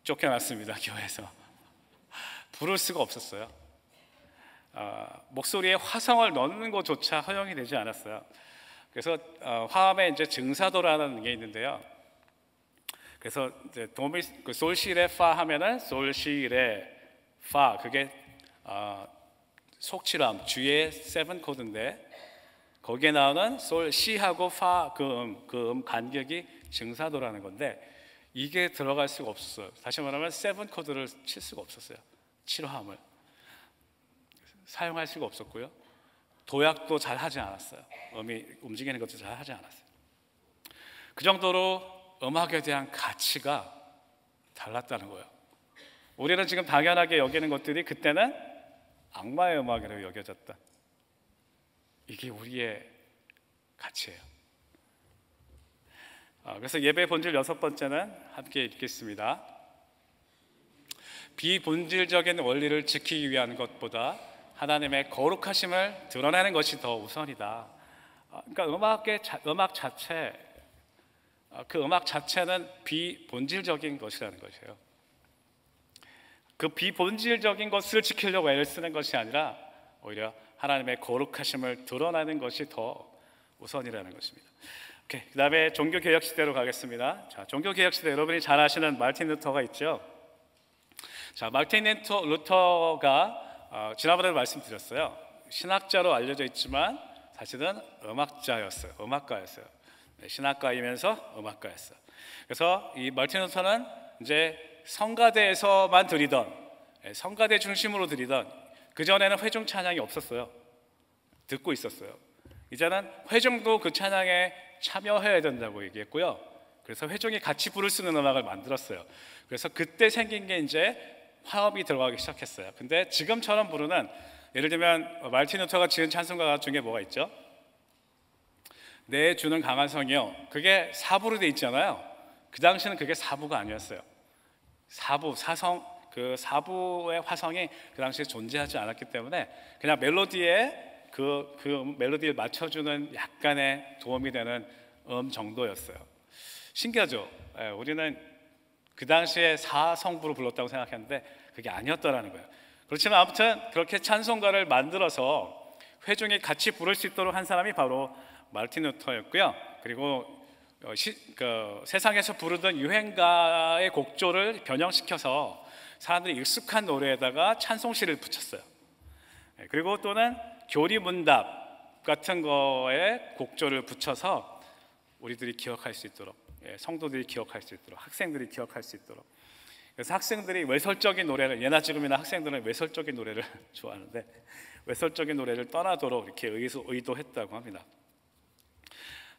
쫓겨났습니다. 교회에서 부를 수가 없었어요. 목소리에 화성을 넣는 것조차 허용이 되지 않았어요. 그래서 화음에 이제 증사도라는 게 있는데요. 그래서 이제 솔시레 파 하면은 솔시레 파, 그게 속칠함 주의 7 코드인데, 거기에 나오는 솔 시하고 파 그 음 간격이 증사도라는 건데, 이게 들어갈 수가 없었어요. 다시 말하면 7 코드를 칠 수가 없었어요. 7화음을 사용할 수가 없었고요. 도약도 잘 하지 않았어요. 음이 움직이는 것도 잘 하지 않았어요. 그 정도로 음악에 대한 가치가 달랐다는 거예요. 우리는 지금 당연하게 여기는 것들이 그때는 악마의 음악이라고 여겨졌다. 이게 우리의 가치예요. 그래서 예배 본질 6번째는 함께 읽겠습니다. 비본질적인 원리를 지키기 위한 것보다 하나님의 거룩하심을 드러내는 것이 더 우선이다. 그러니까 음악 자체, 그 음악 자체는 비본질적인 것이라는 것이에요. 그 비본질적인 것을 지키려고 애를 쓰는 것이 아니라 오히려 하나님의 거룩하심을 드러내는 것이 더 우선이라는 것입니다. 오케이, 그 다음에 종교개혁 시대로 가겠습니다. 자, 종교개혁 시대 여러분이 잘 아시는 마르틴 루터가 있죠. 자, 마르틴 루터가 지난번에 말씀드렸어요. 신학자로 알려져 있지만 사실은 음악가였어요. 네, 신학가이면서 음악가였어요. 그래서 이 마르틴 루터는 이제 성가대에서만 드리던, 성가대 중심으로 드리던, 그 전에는 회중 찬양이 없었어요. 듣고 있었어요. 이제는 회중도 그 찬양에 참여해야 된다고 얘기했고요. 그래서 회중이 같이 부를 수 있는 음악을 만들었어요. 그래서 그때 생긴 게 이제 화음이 들어가기 시작했어요. 근데 지금처럼 부르는, 예를 들면 마르틴 루터가 지은 찬송가 중에 뭐가 있죠? 내 주는 강한 성이요, 그게 사부로 돼 있잖아요. 그 당시는 그게 사부가 아니었어요. 그 사부의 화성이 그 당시에 존재하지 않았기 때문에 그냥 멜로디에 그 멜로디를 맞춰주는 약간의 도움이 되는 정도였어요. 신기하죠? 우리는 그 당시에 사성부로 불렀다고 생각했는데 그게 아니었더라는 거예요. 그렇지만 아무튼 그렇게 찬송가를 만들어서 회중이 같이 부를 수 있도록 한 사람이 바로 마르틴 루터였고요. 그리고 세상에서 부르던 유행가의 곡조를 변형시켜서 사람들이 익숙한 노래에다가 찬송시를 붙였어요. 그리고 또는 교리문답 같은 거에 곡조를 붙여서 우리들이 기억할 수 있도록, 성도들이 기억할 수 있도록, 학생들이 기억할 수 있도록. 그래서 학생들이 외설적인 노래를, 예나 지금이나 학생들은 외설적인 노래를 좋아하는데 외설적인 노래를 떠나도록 이렇게 의도했다고 합니다.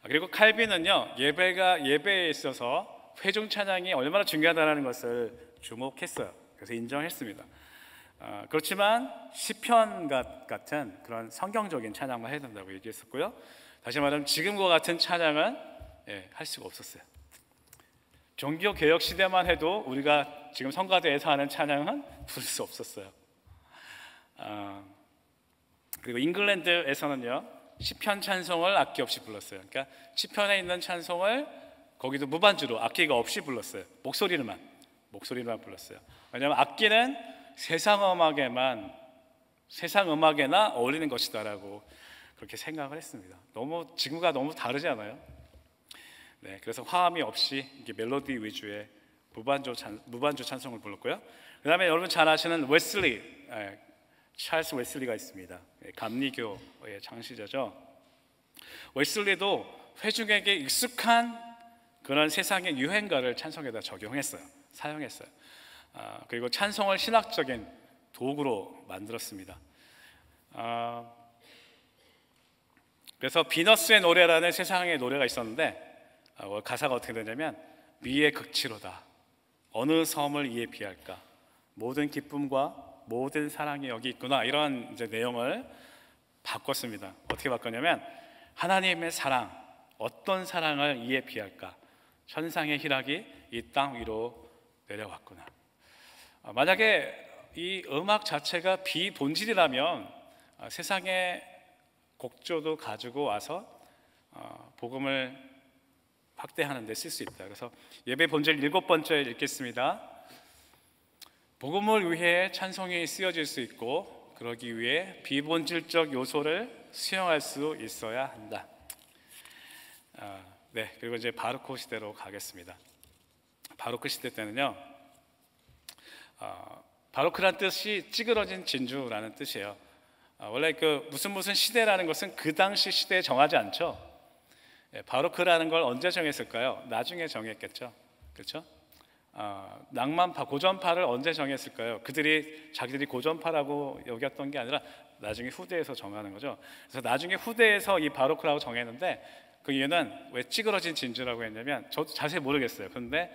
그리고 칼빈은요, 예배에 있어서 회중 찬양이 얼마나 중요하다는 것을 주목했어요. 그래서 인정했습니다. 그렇지만 시편 같은 그런 성경적인 찬양만 해야 된다고 얘기했었고요. 다시 말하면 지금과 같은 찬양은 할 수가 없었어요. 종교개혁 시대만 해도 우리가 지금 성가대에서 하는 찬양은 부를 수 없었어요. 그리고 잉글랜드에서는요, 시편 찬송을 악기 없이 불렀어요. 그러니까 시편에 있는 찬송을 거기도 무반주로 악기가 없이 불렀어요. 목소리로만 불렀어요. 왜냐하면 악기는 세상 음악에나 어울리는 것이다라고 그렇게 생각을 했습니다. 지금과 너무 다르지 않아요? 네, 그래서 화음이 없이 이게 멜로디 위주의 무반주 찬송을 불렀고요. 그 다음에 여러분 잘 아시는 찰스 웨슬리가 있습니다. 감리교의 창시자죠. 웨슬리도 회중에게 익숙한 그런 세상의 유행가를 찬송에다 사용했어요. 그리고 찬송을 신학적인 도구로 만들었습니다. 그래서 비너스의 노래라는 세상의 노래가 있었는데 가사가 어떻게 되냐면, 미의 극치로다, 어느 섬을 이에 비할까, 모든 기쁨과 모든 사랑이 여기 있구나, 이런 이제 내용을 바꿨습니다. 어떻게 바꿨냐면, 하나님의 사랑, 어떤 사랑을 이에 비할까, 천상의 희락이 이 땅 위로 내려왔구나. 만약에 이 음악 자체가 비본질이라면 세상의 곡조도 가지고 와서 복음을 확대하는 데 쓸 수 있다. 그래서 예배 본질 7번째 읽겠습니다. 복음을 위해 찬송이 쓰여질 수 있고, 그러기 위해 비본질적 요소를 수용할 수 있어야 한다. 네, 그리고 이제 바로크 시대로 가겠습니다. 바로크 시대 때는요, 바로크란 뜻이 찌그러진 진주라는 뜻이에요. 원래 그 무슨 시대라는 것은 그 당시 시대에 정하지 않죠. 바로크라는 걸 언제 정했을까요? 나중에 정했겠죠. 그렇죠? 낭만파, 고전파를 언제 정했을까요? 자기들이 고전파라고 여겼던 게 아니라 나중에 후대에서 정하는 거죠. 그래서 나중에 후대에서 이 바로크라고 정했는데, 그 이유는 왜 찌그러진 진주라고 했냐면, 저도 자세히 모르겠어요. 그런데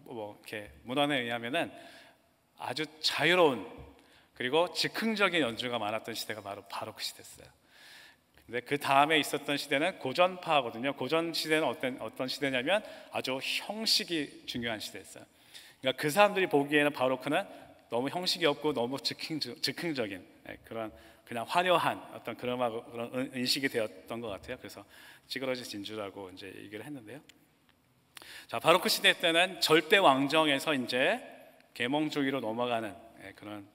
이렇게 문헌에 의하면은 아주 자유로운 그리고 즉흥적인 연주가 많았던 시대가 바로 바로크 시대였어요. 근데 그 다음에 있었던 시대는 고전파거든요. 고전 시대는 어떤 시대냐면 아주 형식이 중요한 시대였어요. 그러니까 그 사람들이 보기에는 바로크는 너무 형식이 없고 너무 즉흥적인 그런 그냥 화려한 어떤 그런 인식이 되었던 것 같아요. 그래서 찌그러진 진주라고 이제 얘기를 했는데요. 자, 바로크 시대 때는 절대 왕정에서 이제 계몽주의로 넘어가는 그런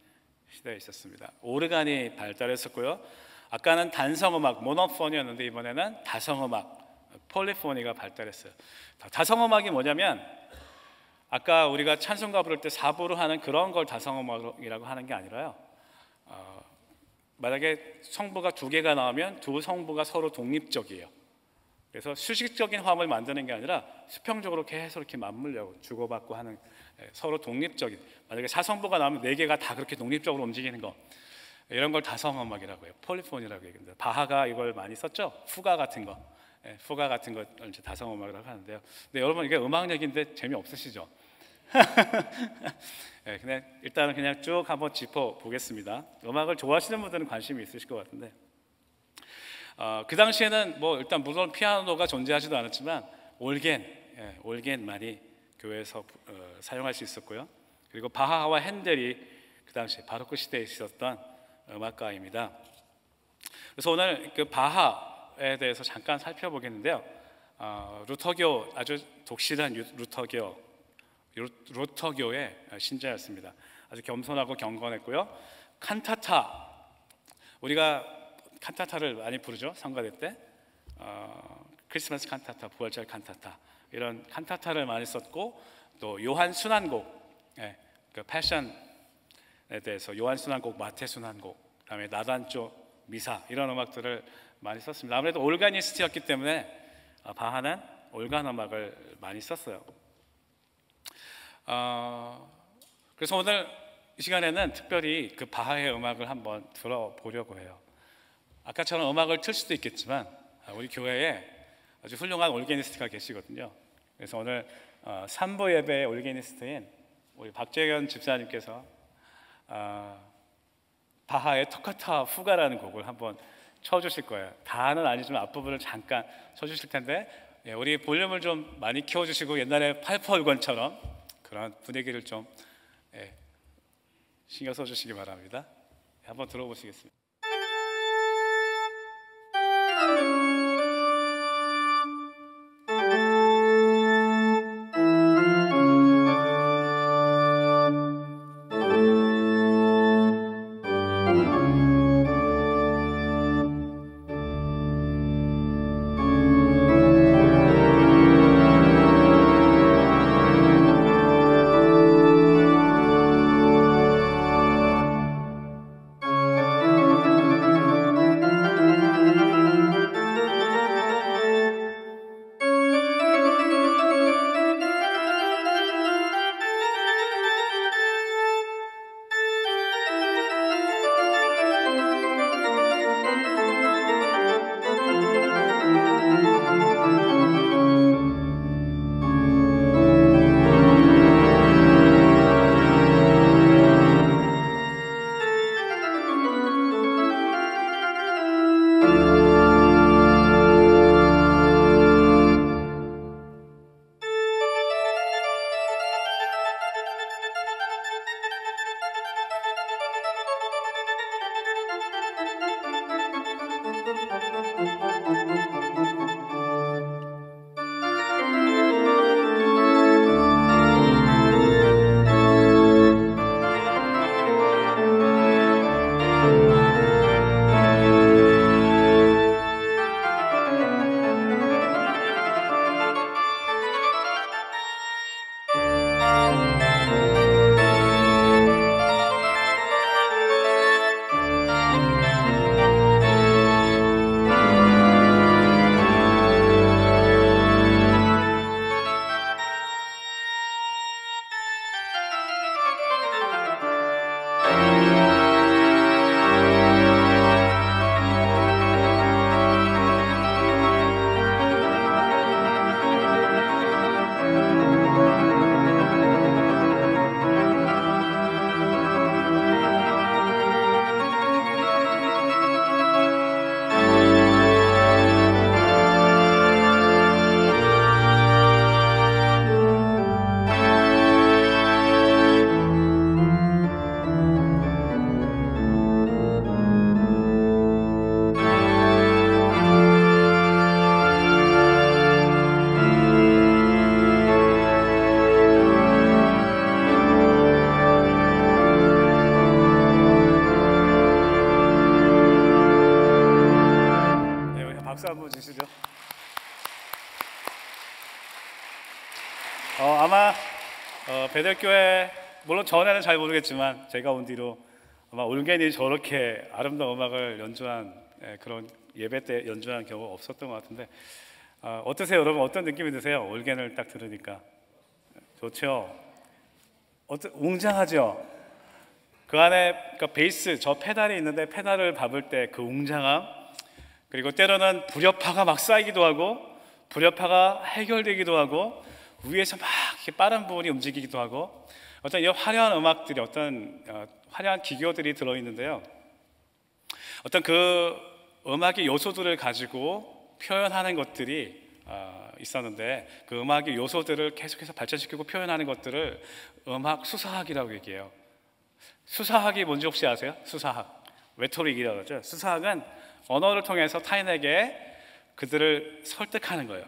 시대에 있었습니다. 오르간이 발달했었고요. 아까는 단성음악 모노폰이었는데 이번에는 다성음악 폴리포니가 발달했어요. 다성음악이 뭐냐면 아까 우리가 찬송가 부를 때 사부로 하는 그런 걸 다성음악이라고 하는 게 아니라요. 만약에 성부가 두 개가 나오면 두 성부가 서로 독립적이에요. 그래서 수식적인 화음을 만드는 게 아니라 수평적으로 계속 이렇게 맞물려고 주고받고 하는 서로 독립적인, 만약에 사성부가 나오면 네 개가 다 그렇게 독립적으로 움직이는 거, 이런 걸 다성음악이라고 해요. 폴리폰이라고 얘기합니다. 바하가 이걸 많이 썼죠. 후가 같은 거, 후가 같은 걸 이제 다성음악이라고 하는데요. 근데 여러분 이게 음악 얘기인데 재미없으시죠? 그냥 일단은 그냥 쭉 한번 짚어 보겠습니다. 음악을 좋아하시는 분들은 관심이 있으실 것 같은데, 그 당시에는 뭐 일단 물론 피아노가 존재하지도 않았지만 올겐 많이 교회에서 사용할 수 있었고요. 그리고 바하와 핸델이 그 당시 바로크 시대에 있었던 음악가입니다. 그래서 오늘 그 바하에 대해서 잠깐 살펴보겠는데요. 루터교, 아주 독실한 루터교의 신자였습니다. 아주 겸손하고 경건했고요. 칸타타, 우리가 칸타타를 많이 부르죠. 성가대 때 크리스마스 칸타타, 부활절 칸타타, 이런 칸타타를 많이 썼고, 또 요한 순환곡, 그 패션에 대해서 요한 순환곡, 마태 순환곡, 그다음에 나단조 미사, 이런 음악들을 많이 썼습니다. 아무래도 올가니스트였기 때문에 바하는 올간 음악을 많이 썼어요. 그래서 오늘 이 시간에는 특별히 그 바하의 음악을 한번 들어보려고 해요. 아까처럼 음악을 틀 수도 있겠지만 우리 교회에 아주 훌륭한 올게니스트가 계시거든요. 그래서 오늘 3부 예배의 올게니스트인 우리 박재현 집사님께서 바하의 토카타 후가라는 곡을 한번 쳐주실 거예요. 다는 아니지만 앞부분을 잠깐 쳐주실 텐데, 우리 볼륨을 좀 많이 키워주시고 옛날에 팔퍼올건처럼 그런 분위기를 좀 신경 써주시기 바랍니다. 한번 들어보시겠습니다. 아마 베델교회 물론 전에는 잘 모르겠지만 제가 온 뒤로 아마 올겐이 저렇게 아름다운 음악을 연주한 그런 예배 때 연주한 경우가 없었던 것 같은데 어떠세요, 여러분? 어떤 느낌이 드세요? 올겐을 딱 들으니까 좋죠. 웅장하죠. 그 안에 그러니까 베이스 저 페달이 있는데 페달을 밟을 때 그 웅장함, 그리고 때로는 불협화가 막 쌓이기도 하고 불협화가 해결되기도 하고 위에서 막 이렇게 빠른 부분이 움직이기도 하고 어떤 이 화려한 음악들이 어떤 화려한 기교들이 들어있는데요. 어떤 그 음악의 요소들을 가지고 표현하는 것들이 있었는데 그 음악의 요소들을 계속해서 발전시키고 표현하는 것들을 음악 수사학이라고 얘기해요. 수사학이 뭔지 혹시 아세요? 수사학, 레토릭이라고 하죠. 수사학은 언어를 통해서 타인에게 그들을 설득하는 거예요.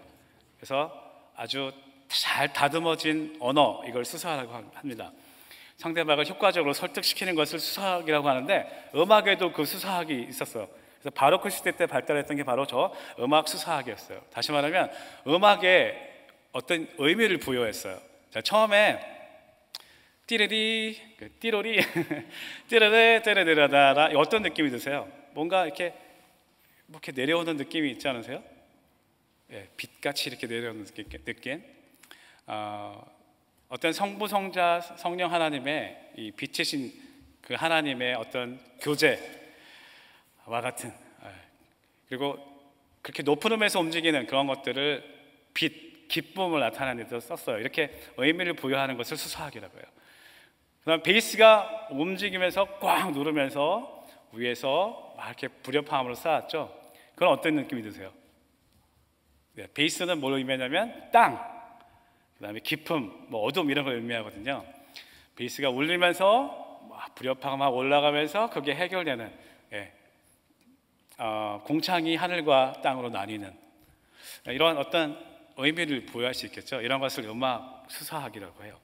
그래서 아주 잘 다듬어진 언어, 이걸 수사학이라고 합니다. 상대방을 효과적으로 설득시키는 것을 수사학이라고 하는데 음악에도 그 수사학이 있었어요. 그래서 바로크 시대 때 발달했던 게 바로 저 음악 수사학이었어요. 다시 말하면 음악에 어떤 의미를 부여했어요. 자, 처음에 띠르리, 띠로리, 띠르르, 띠르르다라 어떤 느낌이 드세요? 뭔가 이렇게 내려오는 느낌이 있지 않으세요? 예, 빛같이 이렇게 내려오는 느낌. 어떤 성부, 성자, 성령 하나님의 이 빛이신 그 하나님의 어떤 교제와 같은, 그리고 그렇게 높은 음에서 움직이는 그런 것들을 빛, 기쁨을 나타내는 데 썼어요. 이렇게 의미를 부여하는 것을 수사학이라고 해요. 그다음 베이스가 움직이면서 꽉 누르면서 위에서 막 이렇게 불협화음으로 쌓았죠. 그건 어떤 느낌이 드세요? 네, 베이스는 뭘 의미하냐면 땅, 그다음에 깊음, 어둠 이런 걸 의미하거든요. 베이스가 울리면서 막 불협화가 막 올라가면서 그게 해결되는, 공창이 하늘과 땅으로 나뉘는 이런 어떤 의미를 부여할 수 있겠죠. 이런 것을 음악 수사학이라고 해요.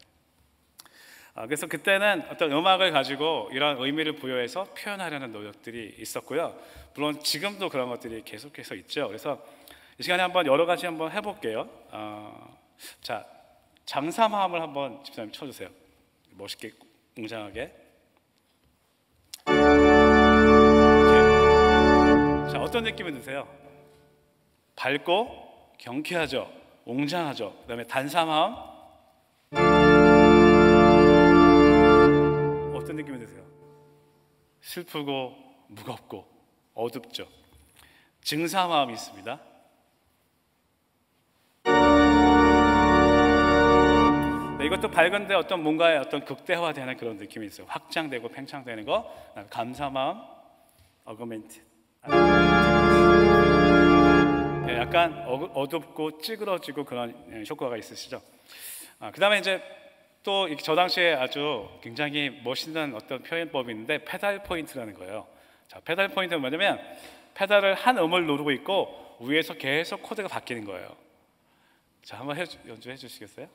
그래서 그때는 어떤 음악을 가지고 이런 의미를 부여해서 표현하려는 노력들이 있었고요. 물론 지금도 그런 것들이 계속해서 있죠. 그래서 이 시간에 한번 여러 가지 한번 해볼게요. 자, 장사마음을 한번 집사님 쳐주세요. 멋있게, 웅장하게. 자, 어떤 느낌이 드세요? 밝고 경쾌하죠. 웅장하죠. 그 다음에 단사마음. 어떤 느낌이 드세요? 슬프고 무겁고 어둡죠. 증사마음이 있습니다. 네, 이것도 밝은데 어떤 뭔가의 어떤 극대화되는 그런 느낌이 있어요. 확장되고 팽창되는 거. 감사마음, 어그멘트. 네, 약간 어둡고 찌그러지고 그런 효과가 있으시죠. 그 다음에 이제 또 저 당시에 아주 굉장히 멋있는 어떤 표현법이 있는데 페달 포인트라는 거예요. 자, 페달 포인트는 뭐냐면 페달을 한 음을 누르고 있고 위에서 계속 코드가 바뀌는 거예요. 자, 한번 연주해 주시겠어요?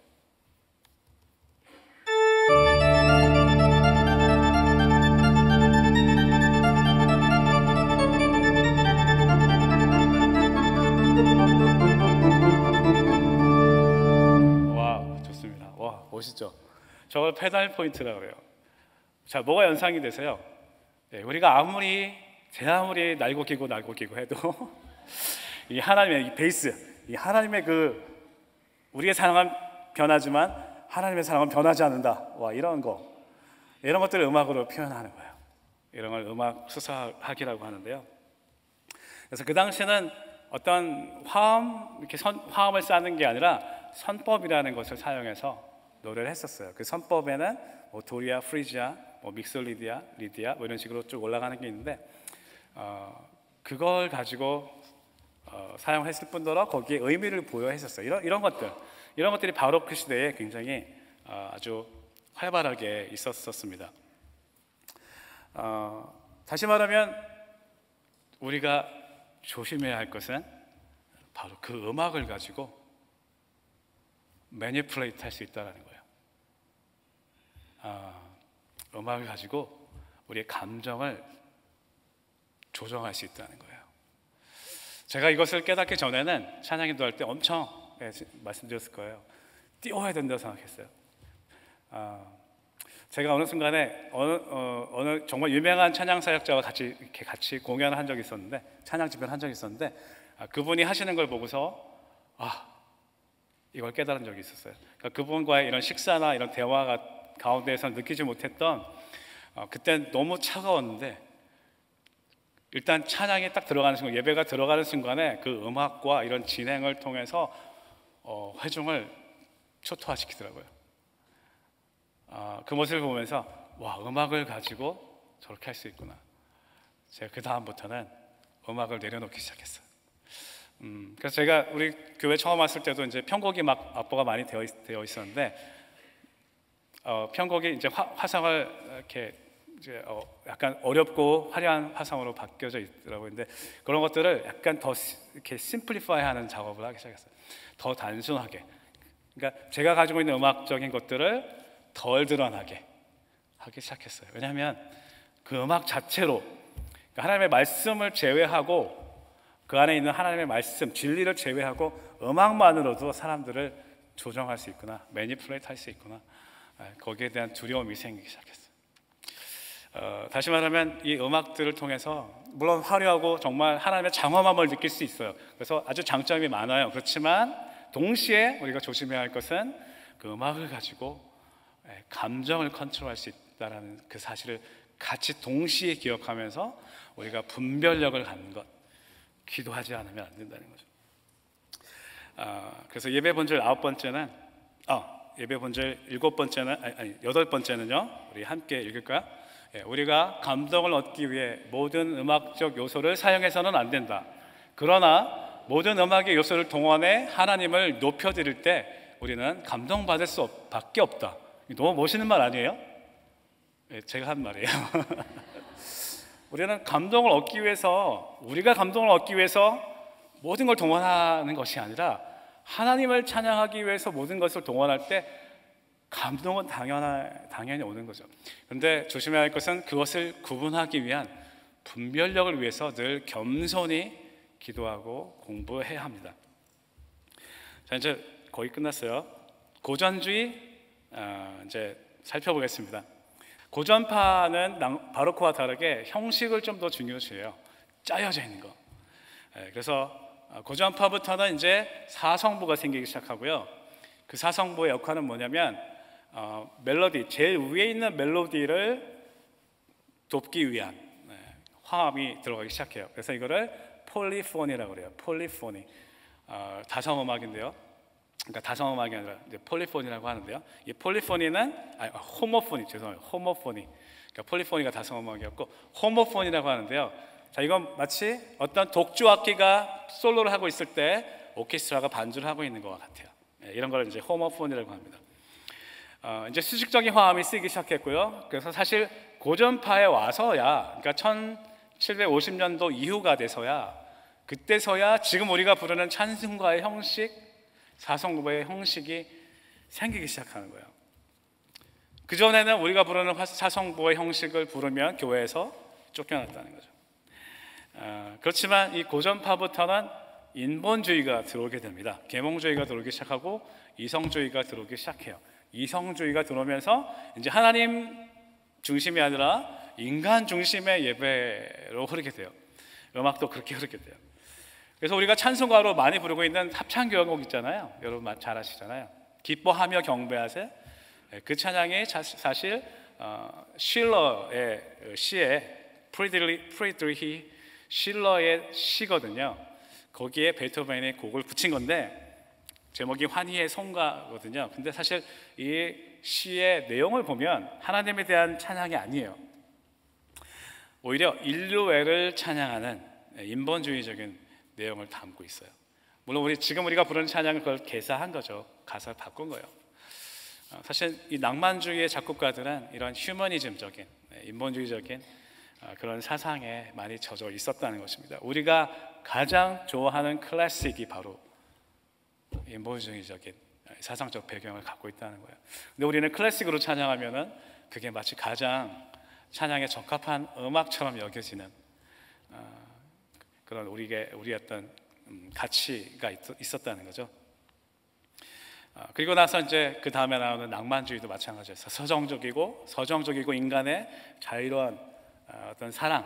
와, 좋습니다. 와, 멋있죠? 저걸 페달 포인트라고 해요. 자, 뭐가 연상이 되세요? 네, 우리가 제 아무리 날고 기고 해도 이 하나님의 이 베이스, 이 하나님의 우리의 사랑은 변하지만 하나님의 사랑은 변하지 않는다. 와, 이런 것들을 음악으로 표현하는 거예요. 이런 걸 음악 수사학이라고 하는데요. 그래서 그 당시에는 어떤 이렇게 화음을 쌓는 게 아니라 선법이라는 것을 사용해서 노래를 했었어요. 그 선법에는 도리아, 프리지아, 믹솔리디아, 리디아 이런 식으로 쭉 올라가는 게 있는데 그걸 가지고 사용했을 뿐더러 거기에 의미를 부여했었어요. 이런 것들이 바로크 시대에 굉장히 아주 활발하게 있었습니다. 다시 말하면 우리가 조심해야 할 것은 바로 그 음악을 가지고 매니플레이트 할 수 있다는 거예요. 음악을 가지고 우리의 감정을 조정할 수 있다는 거예요. 제가 이것을 깨닫기 전에는 찬양 인도할 때 엄청 말씀드렸을 거예요. 띄워야 된다고 생각했어요. 제가 어느 순간에 어느 정말 유명한 찬양 사역자와 같이 공연을 한 적이 있었는데, 찬양 집회를 한 적이 있었는데, 그분이 하시는 걸 보고서 이걸 깨달은 적이 있었어요. 그러니까 그분과의 이런 식사나 이런 대화 가운데에서 느끼지 못했던, 그땐 너무 차가웠는데 일단 찬양이 딱 들어가는 순간, 예배가 들어가는 순간에 그 음악과 이런 진행을 통해서 회중을 초토화시키더라고요. 그 모습을 보면서 음악을 가지고 저렇게 할 수 있구나. 제가 그 다음부터는 음악을 내려놓기 시작했어요. 그래서 제가 우리 교회 처음 왔을 때도 이제 편곡이 막 악보가 많이 되어 있었는데, 편곡이 이제 화성을 이렇게 이제 약간 어렵고 화려한 화성으로 바뀌어져 있더라고요. 근데 그런 것들을 약간 더 이렇게 심플리파이하는 작업을 하기 시작했어요. 더 단순하게. 그러니까 제가 가지고 있는 음악적인 것들을 덜 드러나게 하기 시작했어요. 왜냐하면 그 음악 자체로, 그러니까 하나님의 말씀을 제외하고, 그 안에 있는 하나님의 말씀, 진리를 제외하고 음악만으로도 사람들을 조정할 수 있구나, 매니플레이트 할 수 있구나, 거기에 대한 두려움이 생기기 시작했어요. 다시 말하면 이 음악들을 통해서 물론 화려하고 정말 하나님의 장엄함을 느낄 수 있어요. 그래서 아주 장점이 많아요. 그렇지만 동시에 우리가 조심해야 할 것은 그 음악을 가지고 감정을 컨트롤할 수 있다는 그 사실을 같이 동시에 기억하면서 우리가 분별력을 갖는 것, 기도하지 않으면 안 된다는 거죠. 그래서 예배 본절 9번째는 예배 본절 7번째는 아니 8번째는요, 우리 함께 읽을까요? 우리가 감동을 얻기 위해 모든 음악적 요소를 사용해서는 안 된다. 그러나 모든 음악의 요소를 동원해 하나님을 높여드릴 때 우리는 감동받을 수밖에 없다. 너무 멋있는 말 아니에요? 제가 한 말이에요. 우리는 감동을 얻기 위해서, 우리가 감동을 얻기 위해서 모든 걸 동원하는 것이 아니라 하나님을 찬양하기 위해서 모든 것을 동원할 때 감동은 당연히 오는 거죠. 그런데 조심해야 할 것은 그것을 구분하기 위한 분별력을 위해서 늘 겸손히 기도하고 공부해야 합니다. 자, 이제 거의 끝났어요. 고전주의 이제 살펴보겠습니다. 고전파는 바로크와 다르게 형식을 좀 더 중요시해요. 짜여져 있는 거. 그래서 고전파부터는 이제 사성부가 생기기 시작하고요. 그 사성부의 역할은 뭐냐면 멜로디, 제일 위에 있는 멜로디를 돕기 위한 화음이 들어가기 시작해요. 그래서 이거를 폴리포니라고 그래요. 폴리포니. 다성음악인데요. 그러니까 다성음악이 아니라 이제 폴리포니라고 하는데요. 이 폴리포니는 호모포니, 죄송해요. 호모포니. 그러니까 폴리포니가 다성음악이었고 호모포니라고 하는데요. 자, 이건 마치 어떤 독주악기가 솔로를 하고 있을 때 오케스트라가 반주를 하고 있는 것과 같아요. 이런 걸 이제 호모포니라고 합니다. 이제 수직적인 화음이 쓰이기 시작했고요. 그래서 사실 고전파에 와서야, 그러니까 1750년도 이후가 돼서야, 그때서야 지금 우리가 부르는 찬송가의 형식, 사성부의 형식이 생기기 시작하는 거예요. 그전에는 우리가 부르는 사성부의 형식을 부르면 교회에서 쫓겨났다는 거죠. 그렇지만 이 고전파부터는 인본주의가 들어오게 됩니다. 계몽주의가 들어오기 시작하고 이성주의가 들어오기 시작해요. 이성주의가 들어오면서 이제 하나님 중심이 아니라 인간 중심의 예배로 흐르게 돼요. 음악도 그렇게 흐르게 돼요. 그래서 우리가 찬송가로 많이 부르고 있는 합창교향곡 있잖아요. 여러분 잘 아시잖아요. 기뻐하며 경배하세. 그 찬양이 사실 쉴러의 시에 프리드리히 실러의 시거든요. 거기에 베토벤이 곡을 붙인 건데 제목이 환희의 성가거든요. 근데 사실 이 시의 내용을 보면 하나님에 대한 찬양이 아니에요. 오히려 인류애를 찬양하는 인본주의적인 내용을 담고 있어요. 물론 지금 우리가 부르는 찬양은 그걸 개사한 거죠. 가사를 바꾼 거예요. 사실 이 낭만주의의 작곡가들은 이런 휴머니즘적인, 인본주의적인 그런 사상에 많이 젖어 있었다는 것입니다. 우리가 가장 좋아하는 클래식이 바로 인본주의적인 사상적 배경을 갖고 있다는 거예요. 근데 우리는 클래식으로 찬양하면은 그게 마치 가장 찬양에 적합한 음악처럼 여겨지는 그런 우리의 어떤 가치가 있었다는 거죠. 그리고 나서 이제 그 다음에 나오는 낭만주의도 마찬가지예요. 서정적이고 인간의 자유로운 어떤 사랑,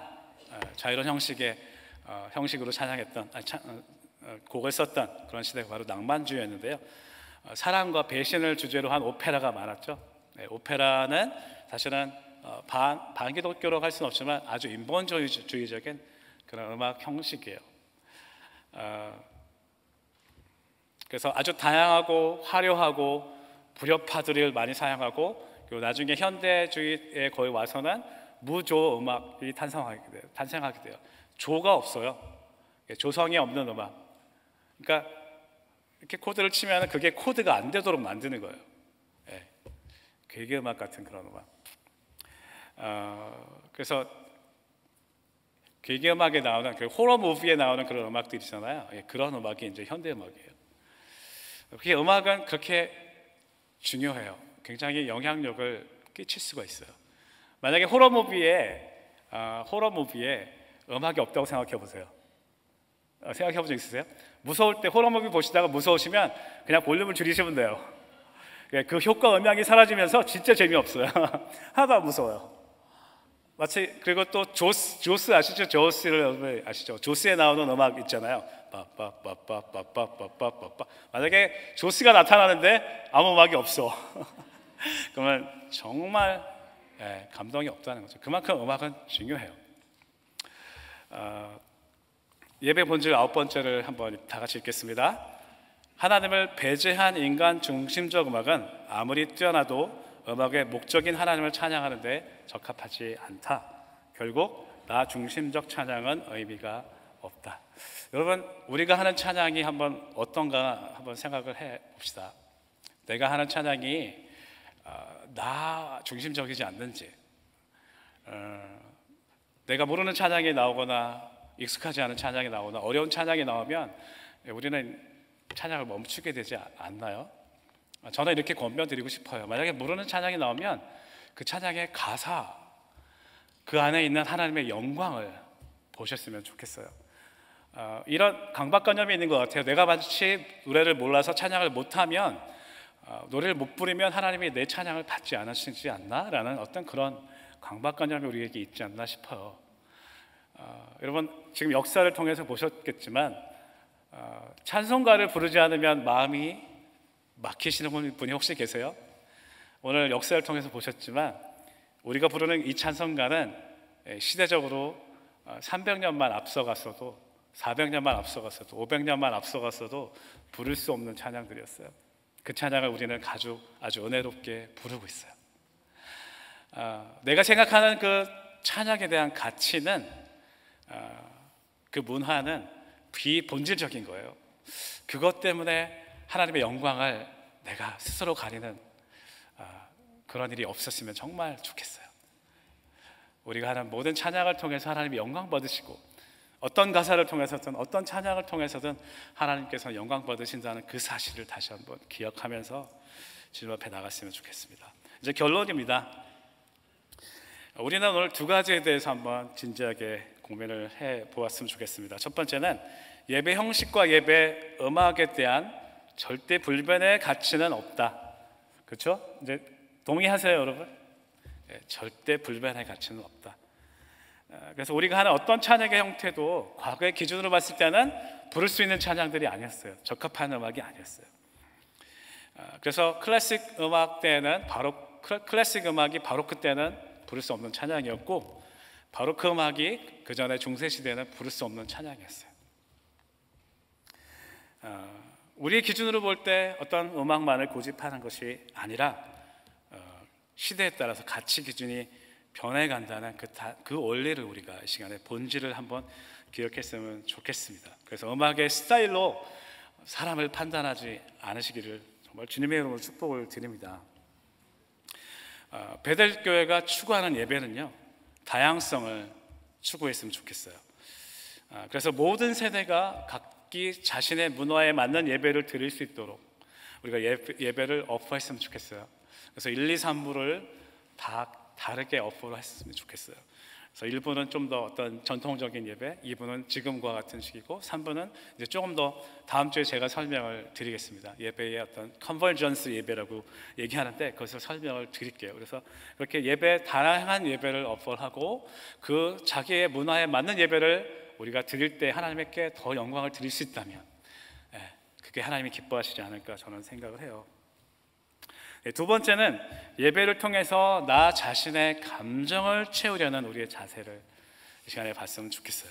자유로운 형식으로 찬양했던 곡을 썼던 그런 시대가 바로 낭만주의였는데요. 사랑과 배신을 주제로 한 오페라가 많았죠. 네, 오페라는 사실은 반기독교라고 할 수는 없지만 아주 인본주의적인 그런 음악 형식이에요. 그래서 아주 다양하고 화려하고 불협화두리를 많이 사용하고, 그리고 나중에 현대주의에 거의 와서는 무조 음악이 탄생하게 돼요. 조가 없어요. 조성이 없는 음악. 그러니까 이렇게 코드를 치면 그게 코드가 안 되도록 만드는 거예요. 네. 괴기 음악 같은 그런 음악. 그래서 괴기 음악에 나오는 그 호러 무비에 나오는 그런 음악들 있잖아요. 그런 음악이 이제 현대 음악이에요. 그게 음악은 그렇게 중요해요. 굉장히 영향력을 끼칠 수가 있어요. 만약에 호러 무비에 음악이 없다고 생각해 보세요. 생각해 본 적 있으세요? 무서울 때 호러 무비 보시다가 무서우시면 그냥 볼륨을 줄이시면 돼요. 그 효과 음향이 사라지면서 진짜 재미없어요. 하나도 안 무서워요. 마치, 그리고 또 조스 아시죠? 조스를 아시죠? 조스에 나오는 음악 있잖아요. 빠빠빠빠빠빠빠빠빠. 만약에 조스가 나타나는데 아무 음악이 없어. 그러면 정말 감동이 없다는 거죠. 그만큼 음악은 중요해요. 예배 본질 9번째를 한번 다 같이 읽겠습니다. 하나님을 배제한 인간 중심적 음악은 아무리 뛰어나도 음악의 목적인 하나님을 찬양하는 데 적합하지 않다. 결국 나 중심적 찬양은 의미가 없다. 여러분, 우리가 하는 찬양이 한번 어떤가 한번 생각을 해 봅시다. 내가 하는 찬양이 나 중심적이지 않는지, 내가 모르는 찬양이 나오거나 익숙하지 않은 찬양이 나오거나 어려운 찬양이 나오면 우리는 찬양을 멈추게 되지 않나요? 저는 이렇게 권면드리고 싶어요. 만약에 모르는 찬양이 나오면 그 찬양의 가사, 그 안에 있는 하나님의 영광을 보셨으면 좋겠어요. 이런 강박관념이 있는 것 같아요. 내가 마치 노래를 몰라서 찬양을 못하면, 노래를 못 부르면 하나님이 내 찬양을 받지 않으시지 않나? 라는 어떤 그런 강박관념이 우리에게 있지 않나 싶어요. 여러분, 지금 역사를 통해서 보셨겠지만 찬송가를 부르지 않으면 마음이 막히시는 분이 혹시 계세요? 오늘 역사를 통해서 보셨지만 우리가 부르는 이 찬송가는 시대적으로 300년만 앞서갔어도, 400년만 앞서갔어도, 500년만 앞서갔어도 부를 수 없는 찬양들이었어요. 그 찬양을 우리는 아주 은혜롭게 부르고 있어요. 내가 생각하는 그 찬양에 대한 가치는, 그 문화는 비본질적인 거예요. 그것 때문에 하나님의 영광을 내가 스스로 가리는 그런 일이 없었으면 정말 좋겠어요. 우리가 하는 모든 찬양을 통해서 하나님이 영광 받으시고, 어떤 가사를 통해서든 어떤 찬양을 통해서든 하나님께서 영광 받으신다는 그 사실을 다시 한번 기억하면서 주님 앞에 나갔으면 좋겠습니다. 이제 결론입니다. 우리는 오늘 두 가지에 대해서 한번 진지하게 고민을 해 보았으면 좋겠습니다. 첫 번째는 예배 형식과 예배 음악에 대한 절대 불변의 가치는 없다. 그렇죠? 이제 동의하세요, 여러분? 절대 불변의 가치는 없다. 그래서 우리가 하는 어떤 찬양의 형태도 과거의 기준으로 봤을 때는 부를 수 있는 찬양들이 아니었어요. 적합한 음악이 아니었어요. 그래서 클래식 음악 때는 클래식 음악이 바로 그때는 부를 수 없는 찬양이었고, 바로 그 음악이 그 전에 중세 시대는 부를 수 없는 찬양이었어요. 우리의 기준으로 볼 때 어떤 음악만을 고집하는 것이 아니라 시대에 따라서 가치 기준이 변해간다는 그 원리를 우리가 이 시간에 본질을 한번 기억했으면 좋겠습니다. 그래서 음악의 스타일로 사람을 판단하지 않으시기를 정말 주님의 이름으로 축복을 드립니다. 베델교회가 추구하는 예배는요, 다양성을 추구했으면 좋겠어요. 그래서 모든 세대가 각기 자신의 문화에 맞는 예배를 드릴 수 있도록 우리가 예배를 어퍼했으면 좋겠어요. 그래서 1, 2, 3부를 다 다르게 어퍼를 했으면 좋겠어요. 그래서 1부는 좀 더 어떤 전통적인 예배, 2부는 지금과 같은 식이고, 3부는 이제 조금 더 다음 주에 제가 설명을 드리겠습니다. 예배의 어떤 컨버전스 예배라고 얘기하는데 그것을 설명을 드릴게요. 그래서 그렇게 예배, 다양한 예배를 오퍼하고 그 자기의 문화에 맞는 예배를 우리가 드릴 때 하나님께 더 영광을 드릴 수 있다면, 그게 하나님이 기뻐하시지 않을까 저는 생각을 해요. 두 번째는 예배를 통해서 나 자신의 감정을 채우려는 우리의 자세를 이 시간에 봤으면 좋겠어요.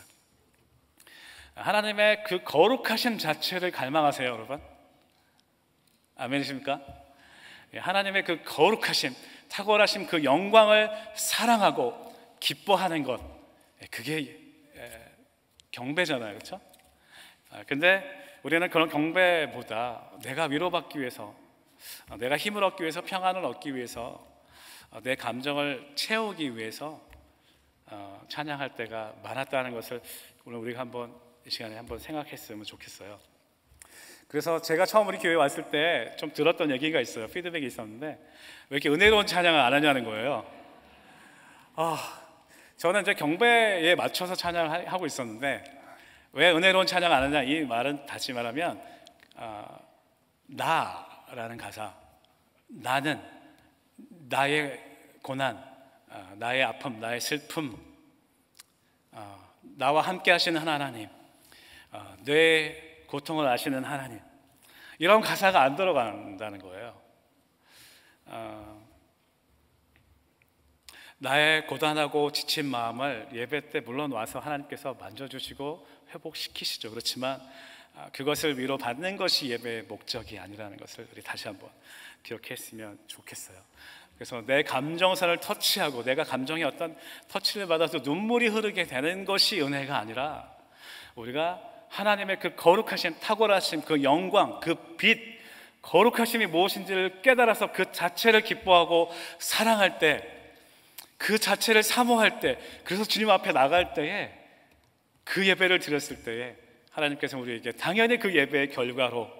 하나님의 그 거룩하심 자체를 갈망하세요, 여러분. 아멘이십니까? 하나님의 그 거룩하심, 탁월하심, 그 영광을 사랑하고 기뻐하는 것, 그게 경배잖아요, 그렇죠? 근데 우리는 그런 경배보다 내가 위로받기 위해서, 내가 힘을 얻기 위해서, 평안을 얻기 위해서, 내 감정을 채우기 위해서 찬양할 때가 많았다는 것을 오늘 우리가 한번 이 시간에 한번 생각했으면 좋겠어요. 그래서 제가 처음 우리 교회 왔을 때 좀 들었던 얘기가 있어요. 피드백이 있었는데 왜 이렇게 은혜로운 찬양을 안 하냐는 거예요. 저는 이제 경배에 맞춰서 찬양을 하고 있었는데 왜 은혜로운 찬양 안 하냐, 이 말은 다시 말하면 나라는 가사, 나는 나의 고난, 나의 아픔, 나의 슬픔, 나와 함께 하시는 하나님, 내 고통을 아시는 하나님, 이런 가사가 안 들어간다는 거예요. 나의 고단하고 지친 마음을 예배 때 물론 와서 하나님께서 만져주시고 회복시키시죠. 그렇지만 그것을 위로받는 것이 예배의 목적이 아니라는 것을 우리 다시 한번 기억했으면 좋겠어요. 그래서 내 감정선을 터치하고 내가 감정의 어떤 터치를 받아서 눈물이 흐르게 되는 것이 은혜가 아니라, 우리가 하나님의 그 거룩하심, 탁월하심, 그 영광, 그 빛, 거룩하심이 무엇인지를 깨달아서 그 자체를 기뻐하고 사랑할 때, 그 자체를 사모할 때, 그래서 주님 앞에 나갈 때에, 그 예배를 드렸을 때에 하나님께서 우리에게 당연히 그 예배의 결과로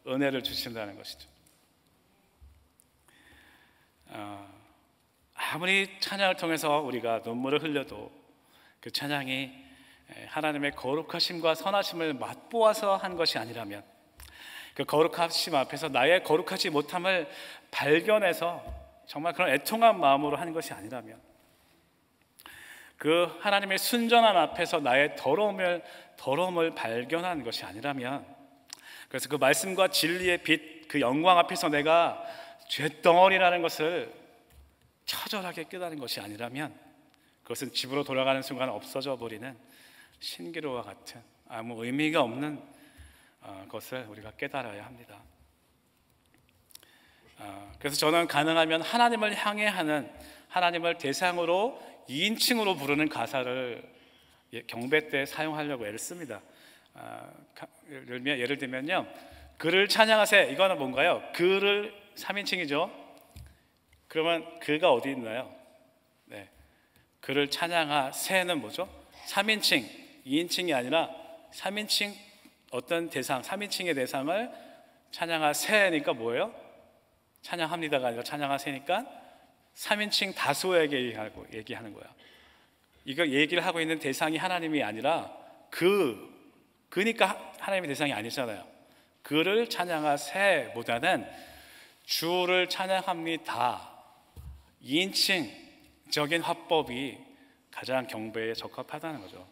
은혜를 주신다는 것이죠. 아무리 찬양을 통해서 우리가 눈물을 흘려도 그 찬양이 하나님의 거룩하심과 선하심을 맛보아서 한 것이 아니라면, 그 거룩하심 앞에서 나의 거룩하지 못함을 발견해서 정말 그런 애통한 마음으로 하는 것이 아니라면, 그 하나님의 순전한 앞에서 나의 더러움을 발견한 것이 아니라면, 그래서 그 말씀과 진리의 빛, 그 영광 앞에서 내가 죄덩어리라는 것을 처절하게 깨달은 것이 아니라면, 그것은 집으로 돌아가는 순간 없어져 버리는 신기루와 같은 아무 의미가 없는 것을 우리가 깨달아야 합니다. 그래서 저는 가능하면 하나님을 향해 하는, 하나님을 대상으로 2인칭으로 부르는 가사를 경배 때 사용하려고 애를 씁니다. 예를 들면요, 그를 찬양하세, 이거는 뭔가요? 그를 3인칭이죠. 그러면 그가 어디 있나요? 네, 그를 찬양하세는 뭐죠? 3인칭, 2인칭이 아니라 3인칭, 어떤 대상, 3인칭의 대상을 찬양하세니까 뭐예요? 찬양합니다가 아니라 찬양하세니까 3인칭 다수에게 얘기하는 거야. 이거 얘기를 하고 있는 대상이 하나님이 아니라 그니까 하나님의 대상이 아니잖아요. 그를 찬양하세보다는 주를 찬양합니다, 2인칭적인 화법이 가장 경배에 적합하다는 거죠.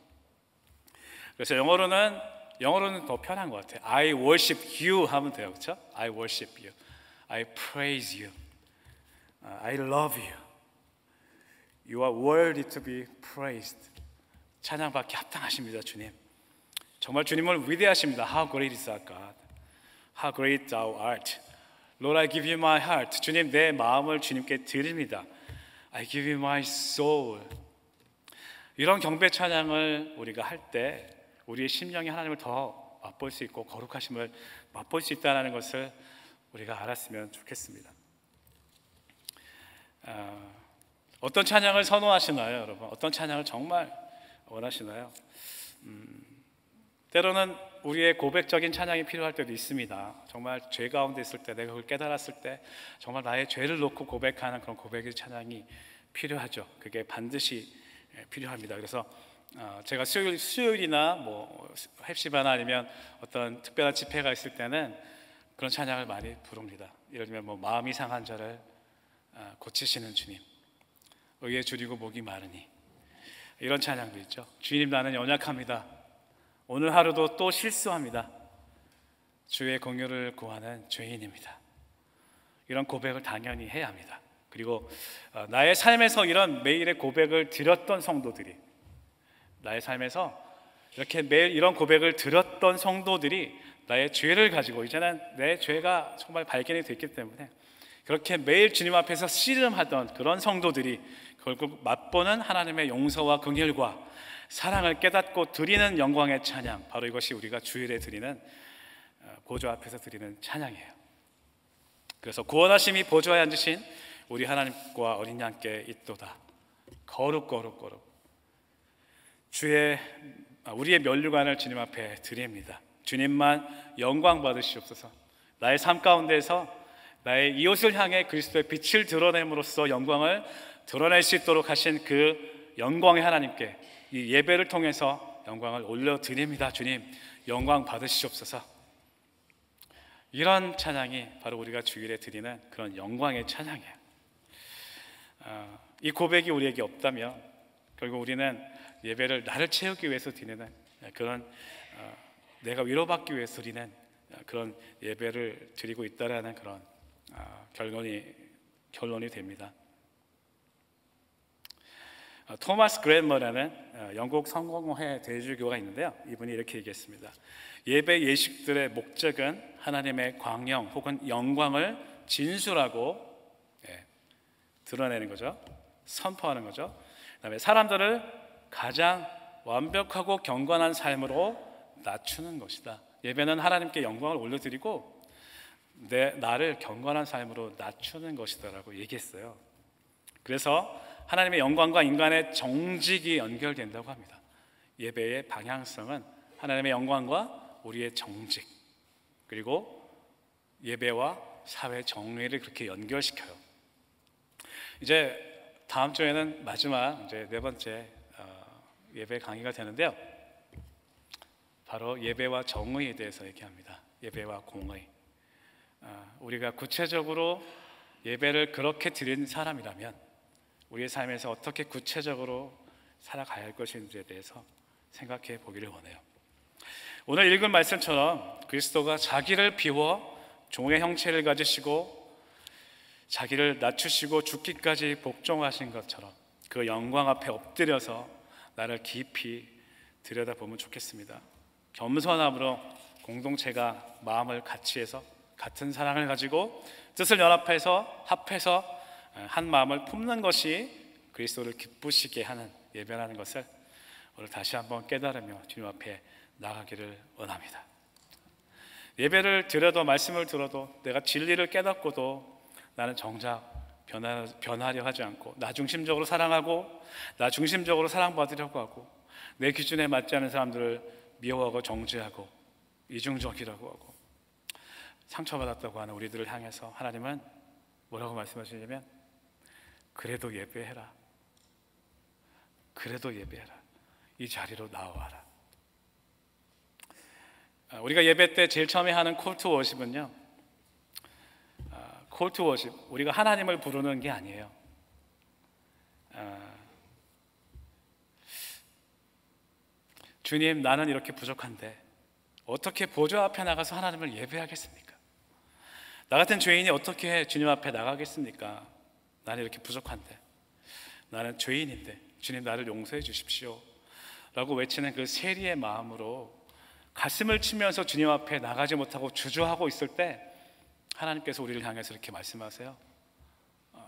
그래서 영어로는 더 편한 것 같아요. I worship you 하면 돼요, 그렇죠? I worship you, I praise you, I love you, you are worthy to be praised. 찬양받기 합당하십니다, 주님. 정말 주님을 위대하십니다. How great is our God, how great thou art. Lord, I give you my heart. 주님, 내 마음을 주님께 드립니다. I give you my soul. 이런 경배 찬양을 우리가 할 때 우리의 심령이 하나님을 더 맛볼 수 있고 거룩하심을 맛볼 수 있다는 것을 우리가 알았으면 좋겠습니다. 어떤 찬양을 선호하시나요, 여러분? 어떤 찬양을 정말 원하시나요? 때로는 우리의 고백적인 찬양이 필요할 때도 있습니다. 정말 죄 가운데 있을 때, 내가 그걸 깨달았을 때 정말 나의 죄를 놓고 고백하는 그런 고백의 찬양이 필요하죠. 그게 반드시 필요합니다. 그래서 제가 수요일이나 뭐 헵시바나 아니면 어떤 특별한 집회가 있을 때는 그런 찬양을 많이 부릅니다. 예를 들면 뭐 마음이 상한 자를 고치시는 주님, 의에 줄이고 목이 마르니, 이런 찬양도 있죠. 주님, 나는 연약합니다. 오늘 하루도 또 실수합니다. 주의 공유를 구하는 죄인입니다. 이런 고백을 당연히 해야 합니다. 그리고 나의 삶에서 이런 매일의 고백을 드렸던 성도들이, 나의 삶에서 이렇게 매일 이런 고백을 드렸던 성도들이 나의 죄를 가지고 이제는 내 죄가 정말 발견이 됐기 때문에 그렇게 매일 주님 앞에서 씨름하던 그런 성도들이 결국 맛보는 하나님의 용서와 긍휼과 사랑을 깨닫고 드리는 영광의 찬양, 바로 이것이 우리가 주일에 드리는 보좌 앞에서 드리는 찬양이에요. 그래서 구원하심이 보좌에 앉으신 우리 하나님과 어린 양께 있도다. 거룩 거룩 거룩. 우리의 면류관을 주님 앞에 드립니다. 주님만 영광 받으시옵소서. 나의 삶 가운데서 나의 이웃을 향해 그리스도의 빛을 드러냄으로써 영광을 드러낼 수 있도록 하신 그 영광의 하나님께 이 예배를 통해서 영광을 올려드립니다. 주님, 영광 받으시옵소서. 이런 찬양이 바로 우리가 주일에 드리는 그런 영광의 찬양이에요. 이 고백이 우리에게 없다면 결국 우리는 예배를 나를 채우기 위해서 드리는 그런 내가 위로받기 위해서 드리는 그런 예배를 드리고 있다라는 그런 결론이 됩니다. 토마스 그랜머라는 영국 성공회 대주교가 있는데요, 이분이 이렇게 얘기했습니다. 예배 예식들의 목적은 하나님의 광영 혹은 영광을 진술하고 드러내는 거죠. 선포하는 거죠. 그다음에 사람들을 가장 완벽하고 경건한 삶으로 낮추는 것이다. 예배는 하나님께 영광을 올려드리고 나를 경건한 삶으로 낮추는 것이다라고 얘기했어요. 그래서 하나님의 영광과 인간의 정직이 연결된다고 합니다. 예배의 방향성은 하나님의 영광과 우리의 정직, 그리고 예배와 사회 정의를 그렇게 연결시켜요. 이제 다음 주에는 마지막 이제 네 번째 예배 강의가 되는데요, 바로 예배와 정의에 대해서 얘기합니다. 예배와 공의. 우리가 구체적으로 예배를 그렇게 드린 사람이라면 우리의 삶에서 어떻게 구체적으로 살아가야 할 것인지에 대해서 생각해 보기를 원해요. 오늘 읽은 말씀처럼 그리스도가 자기를 비워 종의 형체를 가지시고 자기를 낮추시고 죽기까지 복종하신 것처럼 그 영광 앞에 엎드려서 나를 깊이 들여다보면 좋겠습니다. 겸손함으로 공동체가 마음을 같이 해서 같은 사랑을 가지고 뜻을 연합해서 합해서 한 마음을 품는 것이 그리스도를 기쁘시게 하는 예배라는 것을 오늘 다시 한번 깨달으며 주님 앞에 나가기를 원합니다. 예배를 드려도 말씀을 들어도 내가 진리를 깨닫고도 나는 정작 변하려 하지 않고 나 중심적으로 사랑하고 나 중심적으로 사랑받으려고 하고 내 기준에 맞지 않은 사람들을 미워하고 정죄하고 이중적이라고 하고 상처받았다고 하는 우리들을 향해서 하나님은 뭐라고 말씀하시냐면 그래도 예배해라. 그래도 예배해라. 이 자리로 나와라. 우리가 예배 때 제일 처음에 하는 콜 투 워십은요, 콜 투 워십, 우리가 하나님을 부르는 게 아니에요. 주님, 나는 이렇게 부족한데 어떻게 보좌 앞에 나가서 하나님을 예배하겠습니까? 나 같은 죄인이 어떻게 주님 앞에 나가겠습니까? 나는 이렇게 부족한데, 나는 죄인인데 주님 나를 용서해 주십시오 라고 외치는 그 세리의 마음으로 가슴을 치면서 주님 앞에 나가지 못하고 주저하고 있을 때 하나님께서 우리를 향해서 이렇게 말씀하세요.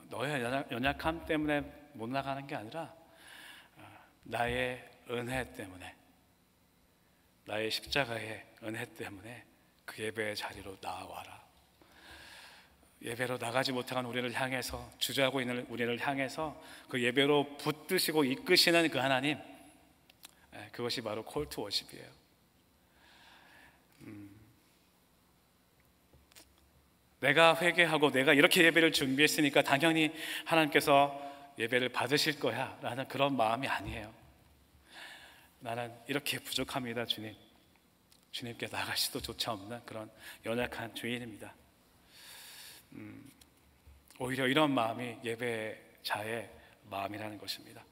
너의 연약함 때문에 못 나가는 게 아니라 나의 은혜 때문에, 나의 십자가의 은혜 때문에 그 예배의 자리로 나와라. 예배로 나가지 못한 우리를 향해서, 주저하고 있는 우리를 향해서 그 예배로 붙드시고 이끄시는 그 하나님, 그것이 바로 콜 투 워십이에요. 내가 회개하고 내가 이렇게 예배를 준비했으니까 당연히 하나님께서 예배를 받으실 거야 라는 그런 마음이 아니에요. 나는 이렇게 부족합니다, 주님. 주님께 나갈 수도 조차 없는 그런 연약한 죄인입니다. 오히려 이런 마음이 예배자의 마음이라는 것입니다.